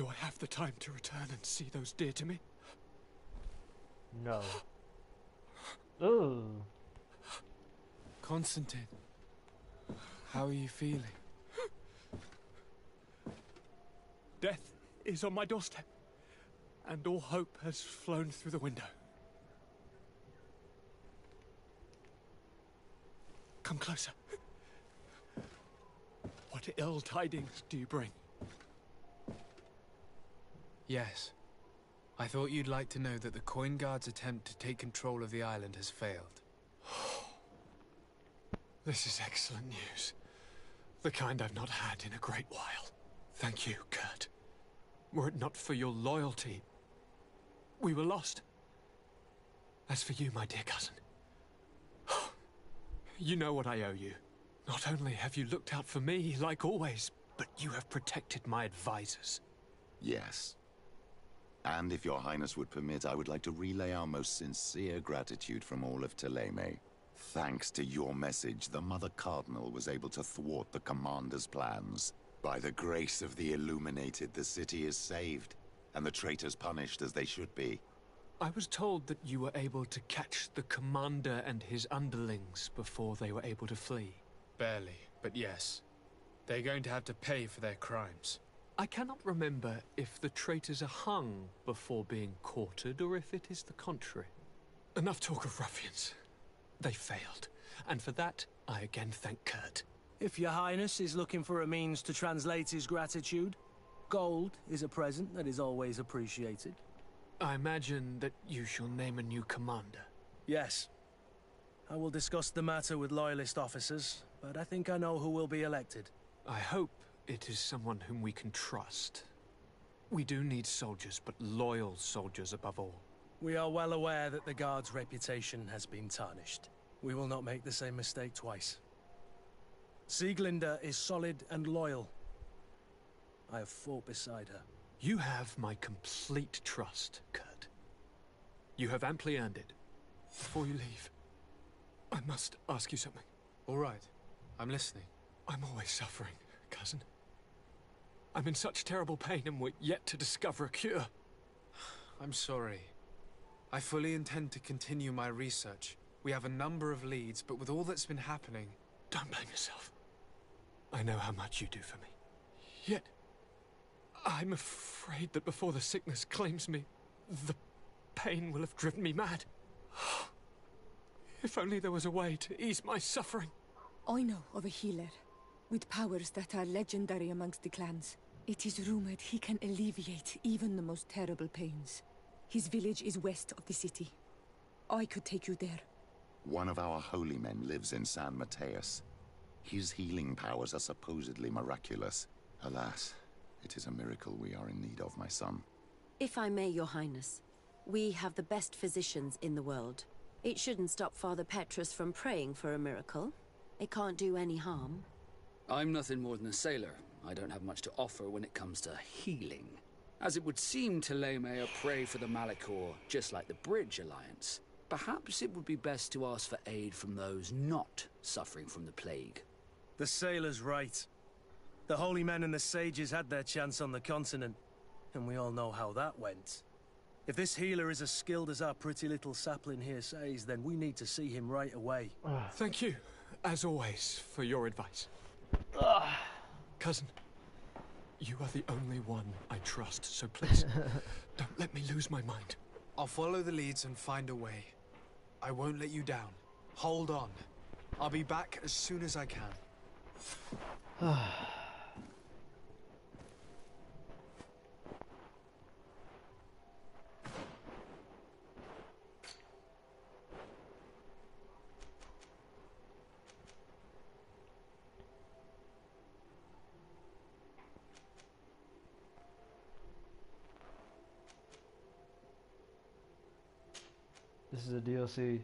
Do I have the time to return and see those dear to me? No. Ooh. Constantine, how are you feeling? Death is on my doorstep, and all hope has flown through the window. Come closer. What ill tidings do you bring? Yes. I thought you'd like to know that the Coin Guard's attempt to take control of the island has failed. This is excellent news. The kind I've not had in a great while. Thank you, Kurt. Were it not for your loyalty, we were lost. As for you, my dear cousin, you know what I owe you. Not only have you looked out for me, like always, but you have protected my advisors. Yes. And if your highness would permit, I would like to relay our most sincere gratitude from all of Thélème. Thanks to your message, the Mother Cardinal was able to thwart the Commander's plans. By the grace of the Illuminated, the city is saved, and the traitors punished as they should be. I was told that you were able to catch the Commander and his underlings before they were able to flee. Barely, but yes. They're going to have to pay for their crimes. I cannot remember if the traitors are hung before being quartered, or if it is the contrary. Enough talk of ruffians. They failed, and for that, I again thank Kurt. If your highness is looking for a means to translate his gratitude, gold is a present that is always appreciated. I imagine that you shall name a new commander. Yes. I will discuss the matter with loyalist officers, but I think I know who will be elected. I hope it is someone whom we can trust. We do need soldiers, but loyal soldiers above all. We are well aware that the Guard's reputation has been tarnished. We will not make the same mistake twice. Sieglinde is solid and loyal. I have fought beside her. You have my complete trust, Kurt. You have amply earned it. Before you leave, I must ask you something. All right. I'm listening. I'm always suffering, cousin. I'm in such terrible pain, and we're yet to discover a cure. I'm sorry. I fully intend to continue my research. We have a number of leads, but with all that's been happening... Don't blame yourself. I know how much you do for me. Yet, I'm afraid that before the sickness claims me, the pain will have driven me mad. If only there was a way to ease my suffering. I know of a healer, with powers that are legendary amongst the clans. It is rumored he can alleviate even the most terrible pains. His village is west of the city. I could take you there. One of our holy men lives in San Mateus. His healing powers are supposedly miraculous. Alas, it is a miracle we are in need of, my son. If I may, your highness, we have the best physicians in the world. It shouldn't stop Father Petrus from praying for a miracle. It can't do any harm. I'm nothing more than a sailor. I don't have much to offer when it comes to healing. As it would seem Thélème are prey for the Malachor, just like the Bridge Alliance. Perhaps it would be best to ask for aid from those not suffering from the plague. The sailor's right. The holy men and the sages had their chance on the continent, and we all know how that went. If this healer is as skilled as our pretty little sapling here says, then we need to see him right away. Thank you, as always, for your advice. Cousin, you are the only one I trust, so please, don't let me lose my mind. I'll follow the leads and find a way. I won't let you down. Hold on. I'll be back as soon as I can. This is a DLC.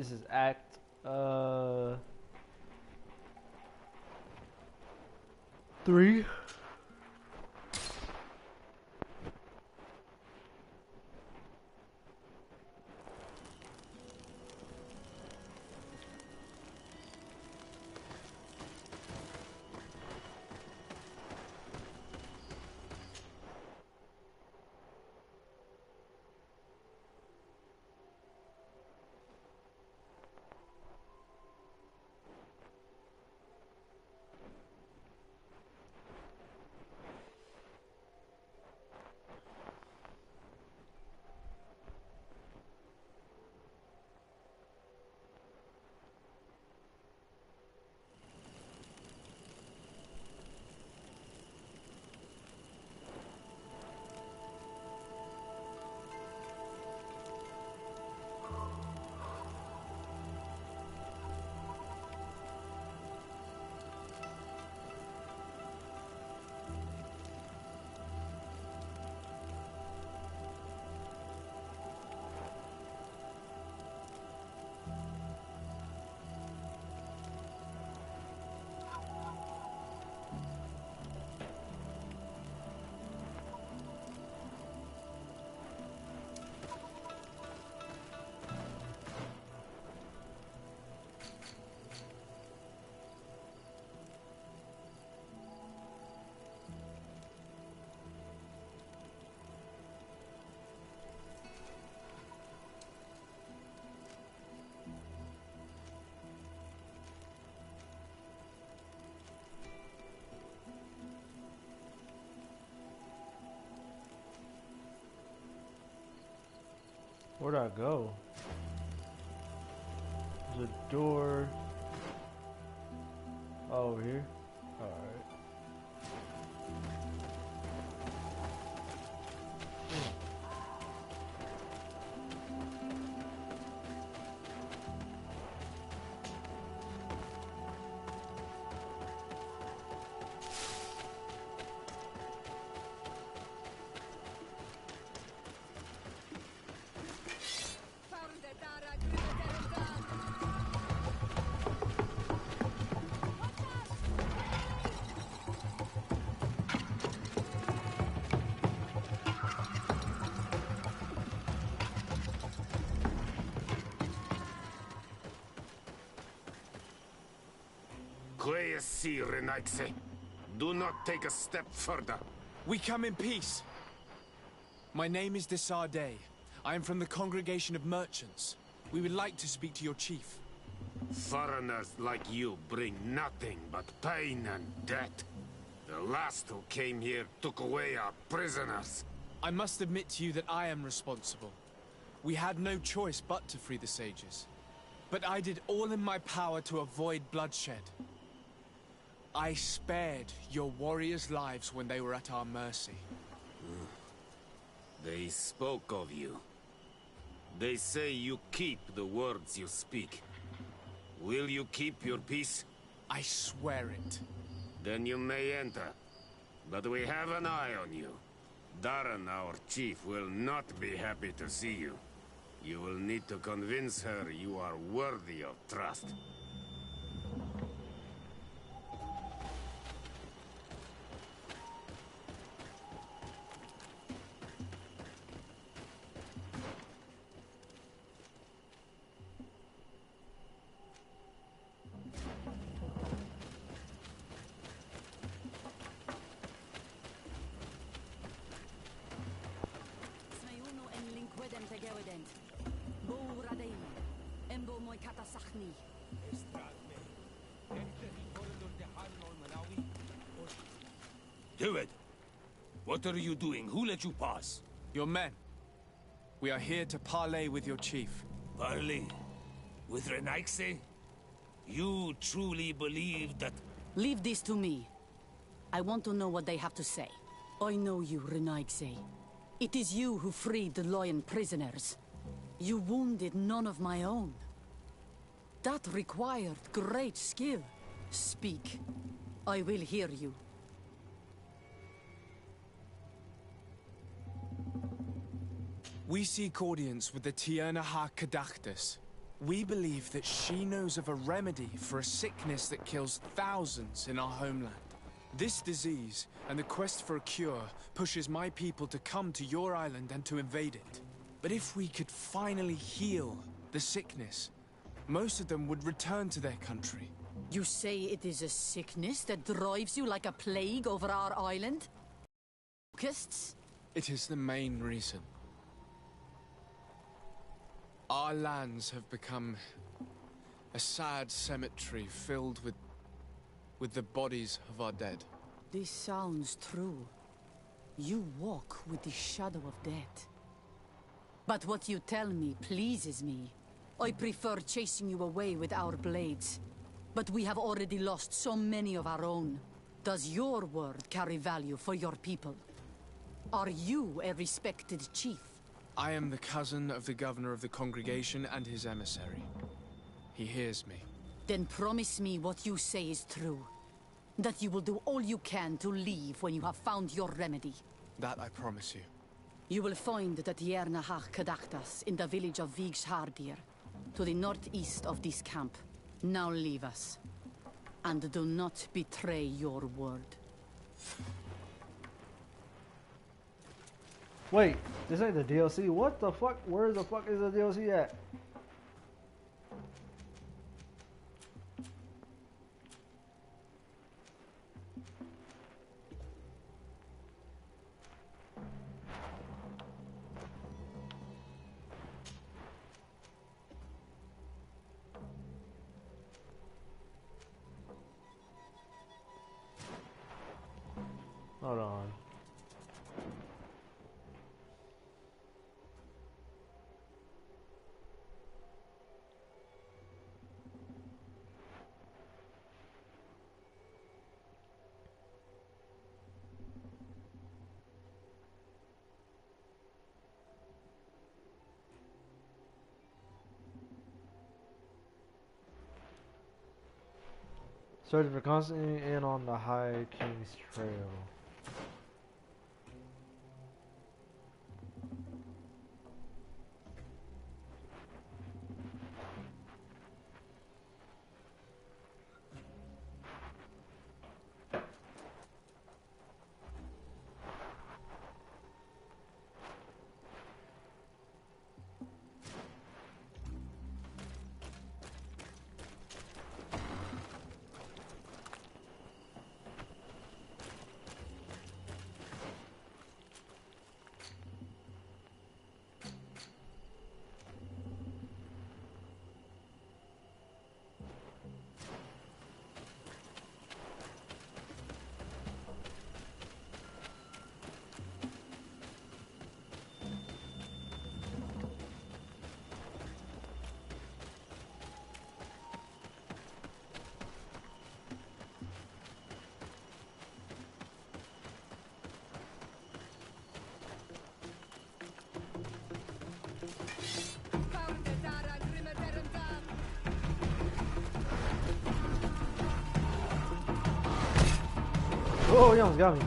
This is Act 3. Where'd I go? There's a door. Oh, over here? Alright. Do not take a step further. We come in peace. My name is Desarde. I am from the Congregation of Merchants. We would like to speak to your chief. Foreigners like you bring nothing but pain and death. The last who came here took away our prisoners. I must admit to you that I am responsible. We had no choice but to free the sages. But I did all in my power to avoid bloodshed. I spared your warriors' lives when they were at our mercy. They spoke of you. They say you keep the words you speak. Will you keep your peace? I swear it. Then you may enter. But we have an eye on you. Darren, our chief, will not be happy to see you. You will need to convince her you are worthy of trust. Do it. What are you doing? Who let you pass? Your men. We are here to parley with your chief. Parley? With Renaigse? You truly believe that... Leave this to me. I want to know what they have to say. I know you, Renaigse. It is you who freed the Loyan prisoners. You wounded none of my own. That required great skill. Speak. I will hear you. We seek audience with the Tiernaha Kadachtas. We believe that she knows of a remedy for a sickness that kills thousands in our homeland. This disease, and the quest for a cure, pushes my people to come to your island and to invade it. But if we could finally heal the sickness, most of them would return to their country. You say it is a sickness that drives you like a plague over our island? Locusts? It is the main reason. Our lands have become a sad cemetery filled with the bodies of our dead. This sounds true. You walk with the shadow of death. But what you tell me pleases me. I prefer chasing you away with our blades. But we have already lost so many of our own. Does your word carry value for your people? Are you a respected chief? I am the cousin of the governor of the congregation and his emissary. He hears me. Then promise me what you say is true. That you will do all you can to leave when you have found your remedy. That I promise you. You will find the Tiernahach Kadachtas in the village of Vigshardir, to the northeast of this camp. Now leave us. And do not betray your word. Wait, this ain't the DLC. What the fuck? Where the fuck is the DLC at? Hold on. Search for constantly in on the High King's Trail. Oh, he almost got me.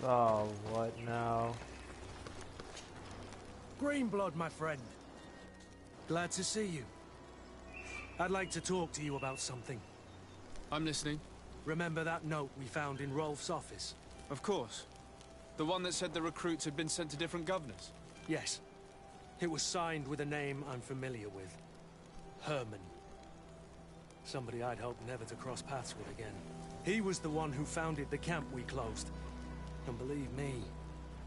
Oh, what now? Greenblood, my friend. Glad to see you. I'd like to talk to you about something. I'm listening. Remember that note we found in Rolf's office? Of course. The one that said the recruits had been sent to different governors? Yes. It was signed with a name I'm familiar with. Herman. Somebody I'd hoped never to cross paths with again. He was the one who founded the camp we closed. And believe me,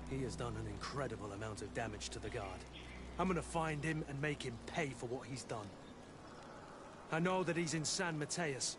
he has done an incredible amount of damage to the Guard. I'm gonna find him and make him pay for what he's done. I know that he's in San Mateus.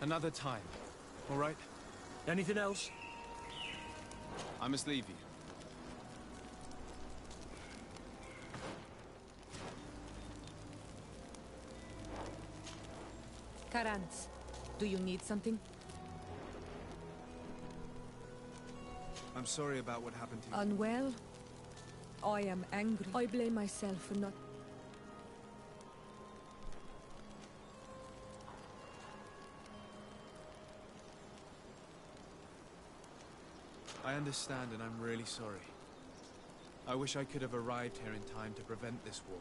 Another time, all right? Anything else? I must leave you. Karantz, do you need something? I'm sorry about what happened to you. Unwell? I am angry. I blame myself for not... I understand, and I'm really sorry. I wish I could have arrived here in time to prevent this war.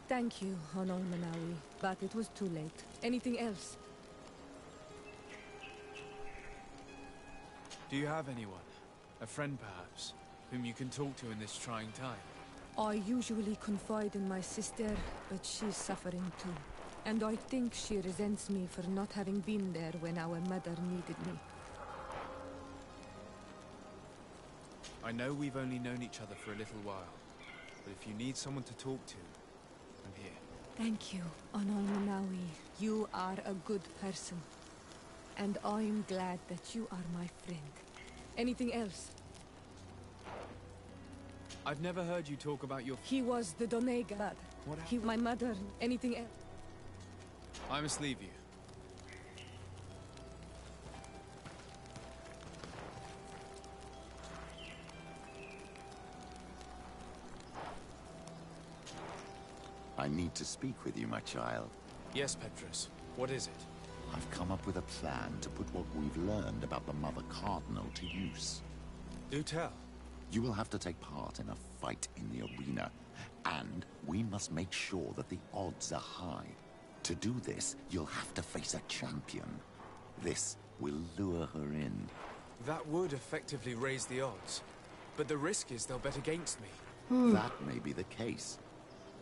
Thank you, Honor Manawi, but it was too late. Anything else? Do you have anyone? A friend, perhaps, whom you can talk to in this trying time? I usually confide in my sister, but she's suffering too. And I think she resents me for not having been there when our mother needed me. I know we've only known each other for a little while, but if you need someone to talk to, I'm here. Thank you, Honor Manawi. You are a good person. And I'm glad that you are my friend. Anything else? I've never heard you talk about your... He was the Donega. What happened? My mother. Anything else? I must leave you. I need to speak with you, my child. Yes, Petrus. What is it? I've come up with a plan to put what we've learned about the Mother Cardinal to use. Do tell. You will have to take part in a fight in the arena, and we must make sure that the odds are high. To do this, you'll have to face a champion. This will lure her in. That would effectively raise the odds, but the risk is they'll bet against me. That may be the case,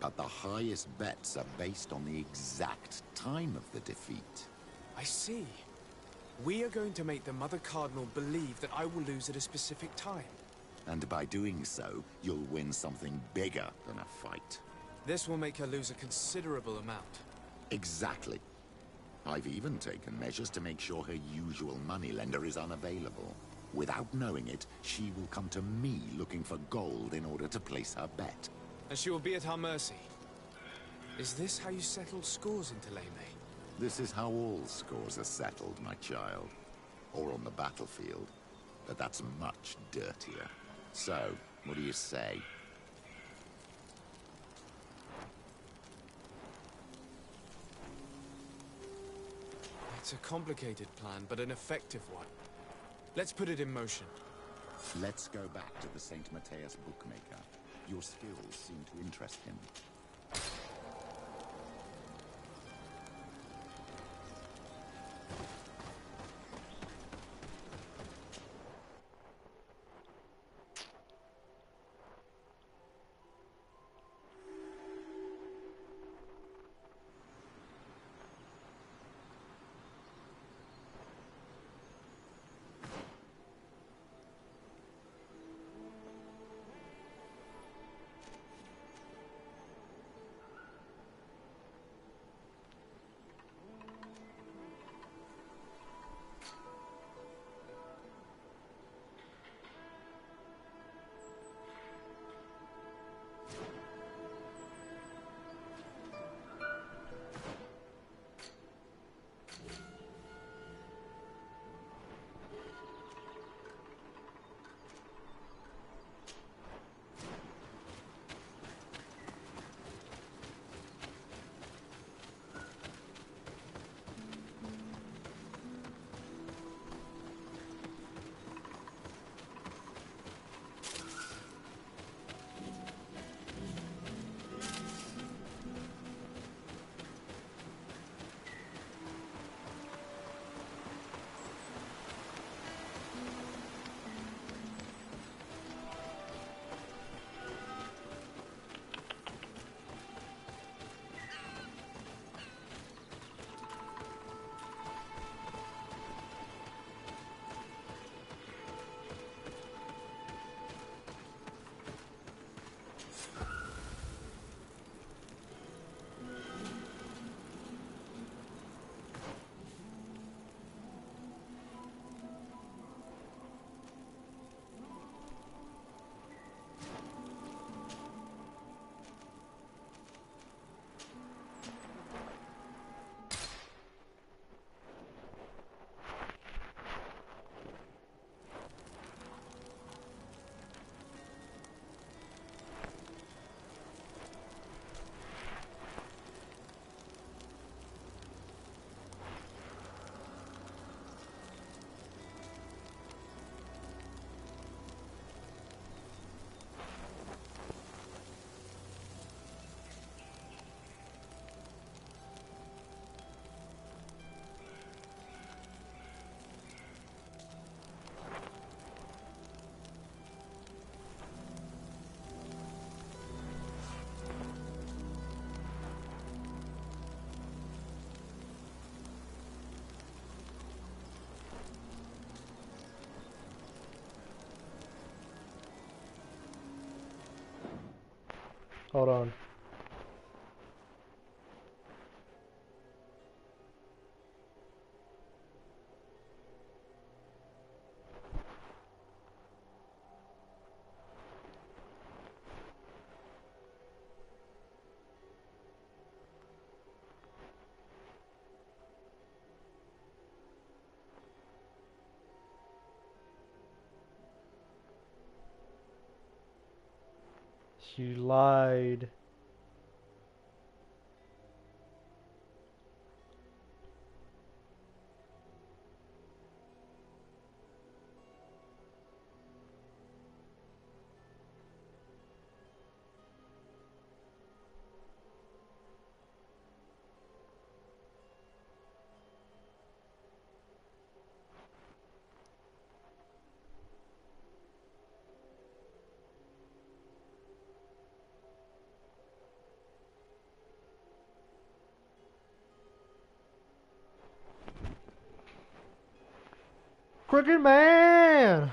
but the highest bets are based on the exact time of the defeat. I see. We are going to make the Mother Cardinal believe that I will lose at a specific time. And by doing so, you'll win something bigger than a fight. This will make her lose a considerable amount. Exactly. I've even taken measures to make sure her usual moneylender is unavailable. Without knowing it, she will come to me looking for gold in order to place her bet. And she will be at our mercy. Is this how you settle scores in Thélème? This is how all scores are settled, my child. Or on the battlefield. But that's much dirtier. So, what do you say? It's a complicated plan, but an effective one. Let's put it in motion. Let's go back to the St. Mateus bookmaker. Your skills seem to interest him. Hold on. She lied. Crooked Man!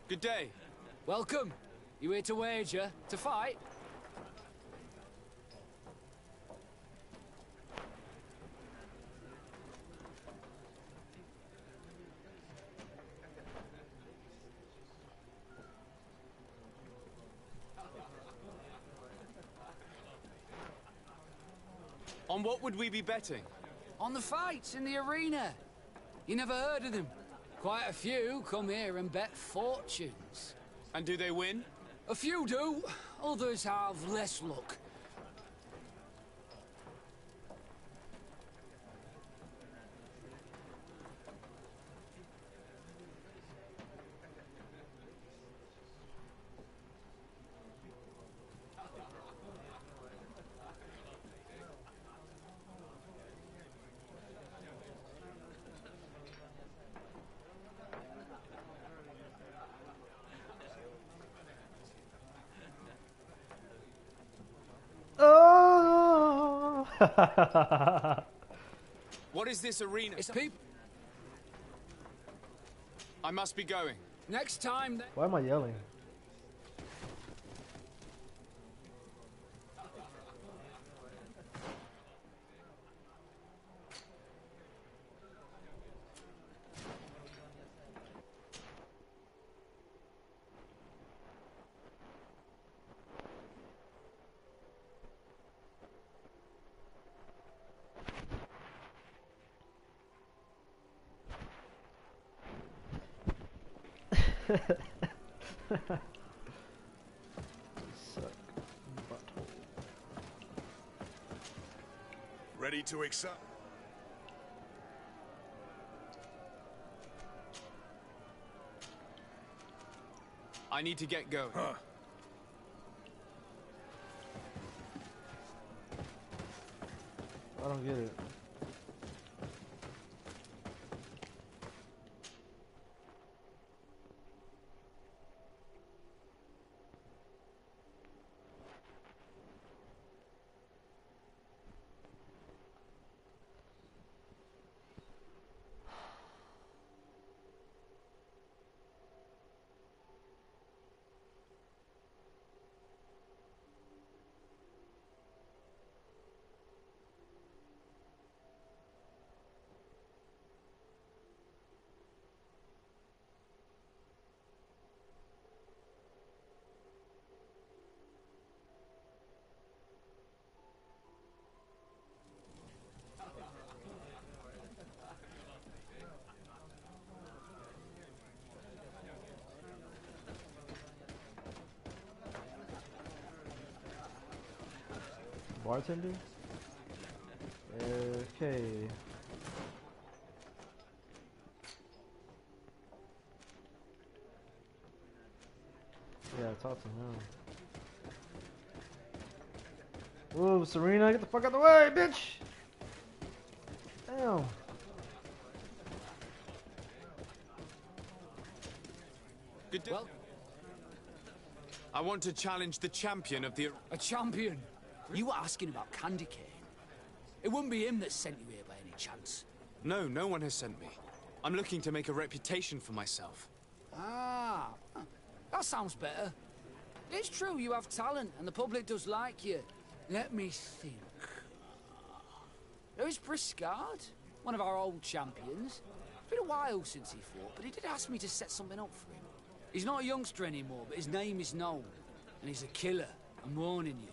Good day. Welcome. You here to wager? To fight? On what would we be betting? On the fights in the arena. You never heard of them? Quite a few come here and bet fortunes. And do they win? A few do. Others have less luck. Oh! What is this arena? It's people. I must be going. Next time. Why am I yelling? Ready to accept? I need to get going. Huh. I don't get it. Bartender? Okay. Yeah, talk to him. Whoa, Serena, get the fuck out of the way, bitch! Damn. Good day. Well, I want to challenge the champion of the... A champion? You were asking about Candy Cane. It wouldn't be him that sent you here by any chance. No, no one has sent me. I'm looking to make a reputation for myself. Ah, that sounds better. It's true, you have talent, and the public does like you. Let me think. There's Briscard, one of our old champions. It's been a while since he fought, but he did ask me to set something up for him. He's not a youngster anymore, but his name is known. And he's a killer, I'm warning you.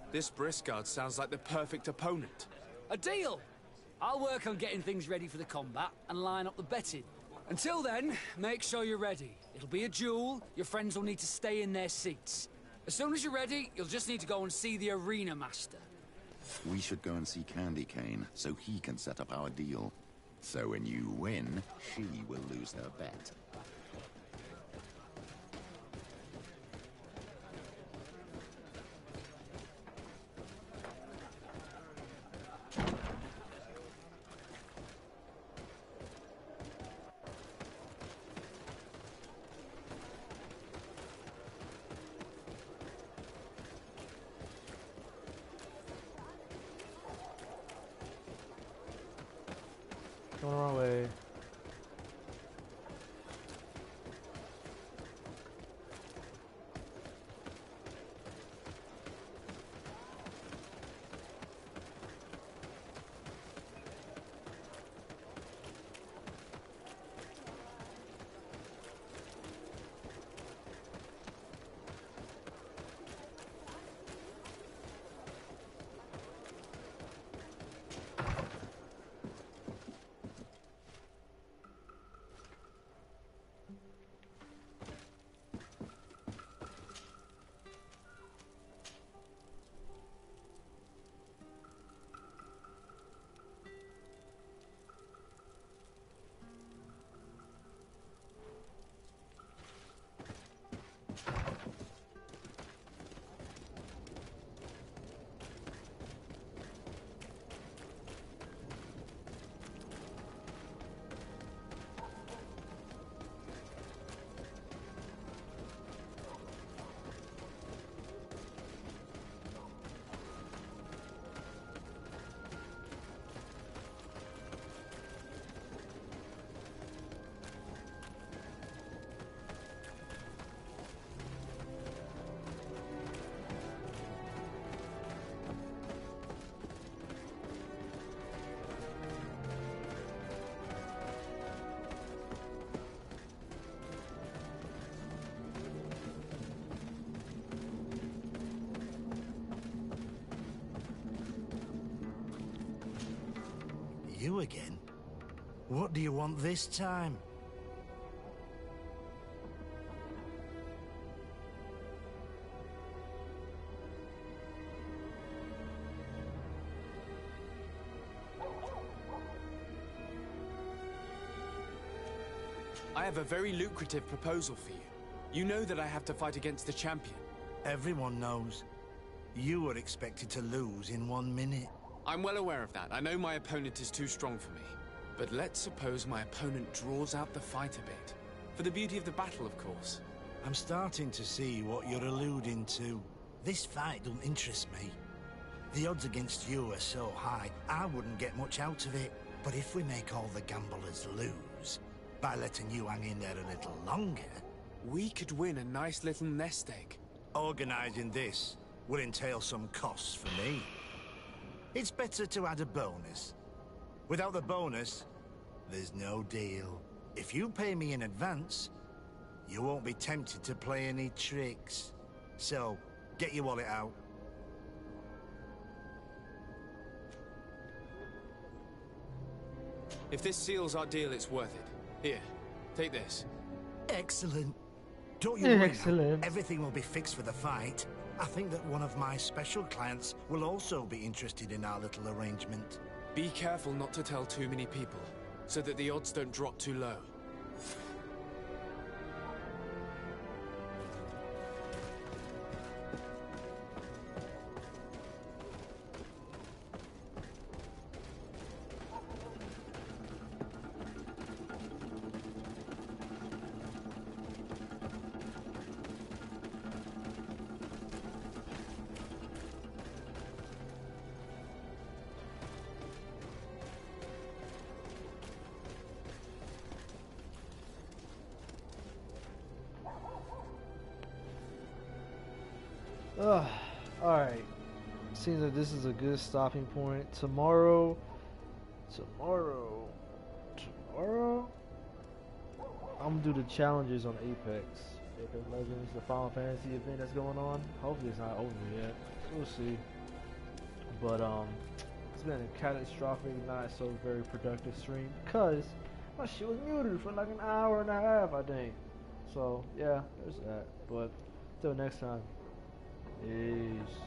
This Briscard sounds like the perfect opponent. A deal! I'll work on getting things ready for the combat and line up the betting. Until then, make sure you're ready. It'll be a duel. Your friends will need to stay in their seats. As soon as you're ready, you'll just need to go and see the arena master. We should go and see Candy Cane, so he can set up our deal. So when you win, she will lose her bet. Going the wrong way. You again? What do you want this time? I have a very lucrative proposal for you. You know that I have to fight against the champion. Everyone knows. You were expected to lose in 1 minute. I'm well aware of that. I know my opponent is too strong for me. But let's suppose my opponent draws out the fight a bit. For the beauty of the battle, of course. I'm starting to see what you're alluding to. This fight don't interest me. The odds against you are so high, I wouldn't get much out of it. But if we make all the gamblers lose, by letting you hang in there a little longer... We could win a nice little nest egg. Organising this will entail some costs for me. It's better to add a bonus. Without the bonus, there's no deal. If you pay me in advance, you won't be tempted to play any tricks. So, get your wallet out. If this seals our deal, it's worth it. Here, take this. Excellent. Don't you worry. Excellent. Everything will be fixed for the fight. I think that one of my special clients will also be interested in our little arrangement. Be careful not to tell too many people, so that the odds don't drop too low. Alright. Seems like this is a good stopping point. Tomorrow, I'm gonna do the challenges on Apex Legends, the Final Fantasy event that's going on. Hopefully it's not over yet. We'll see. But it's been a catastrophic, not so very productive stream because my shit was muted for like an hour and a half, I think. So yeah, there's that. But till next time. Peace.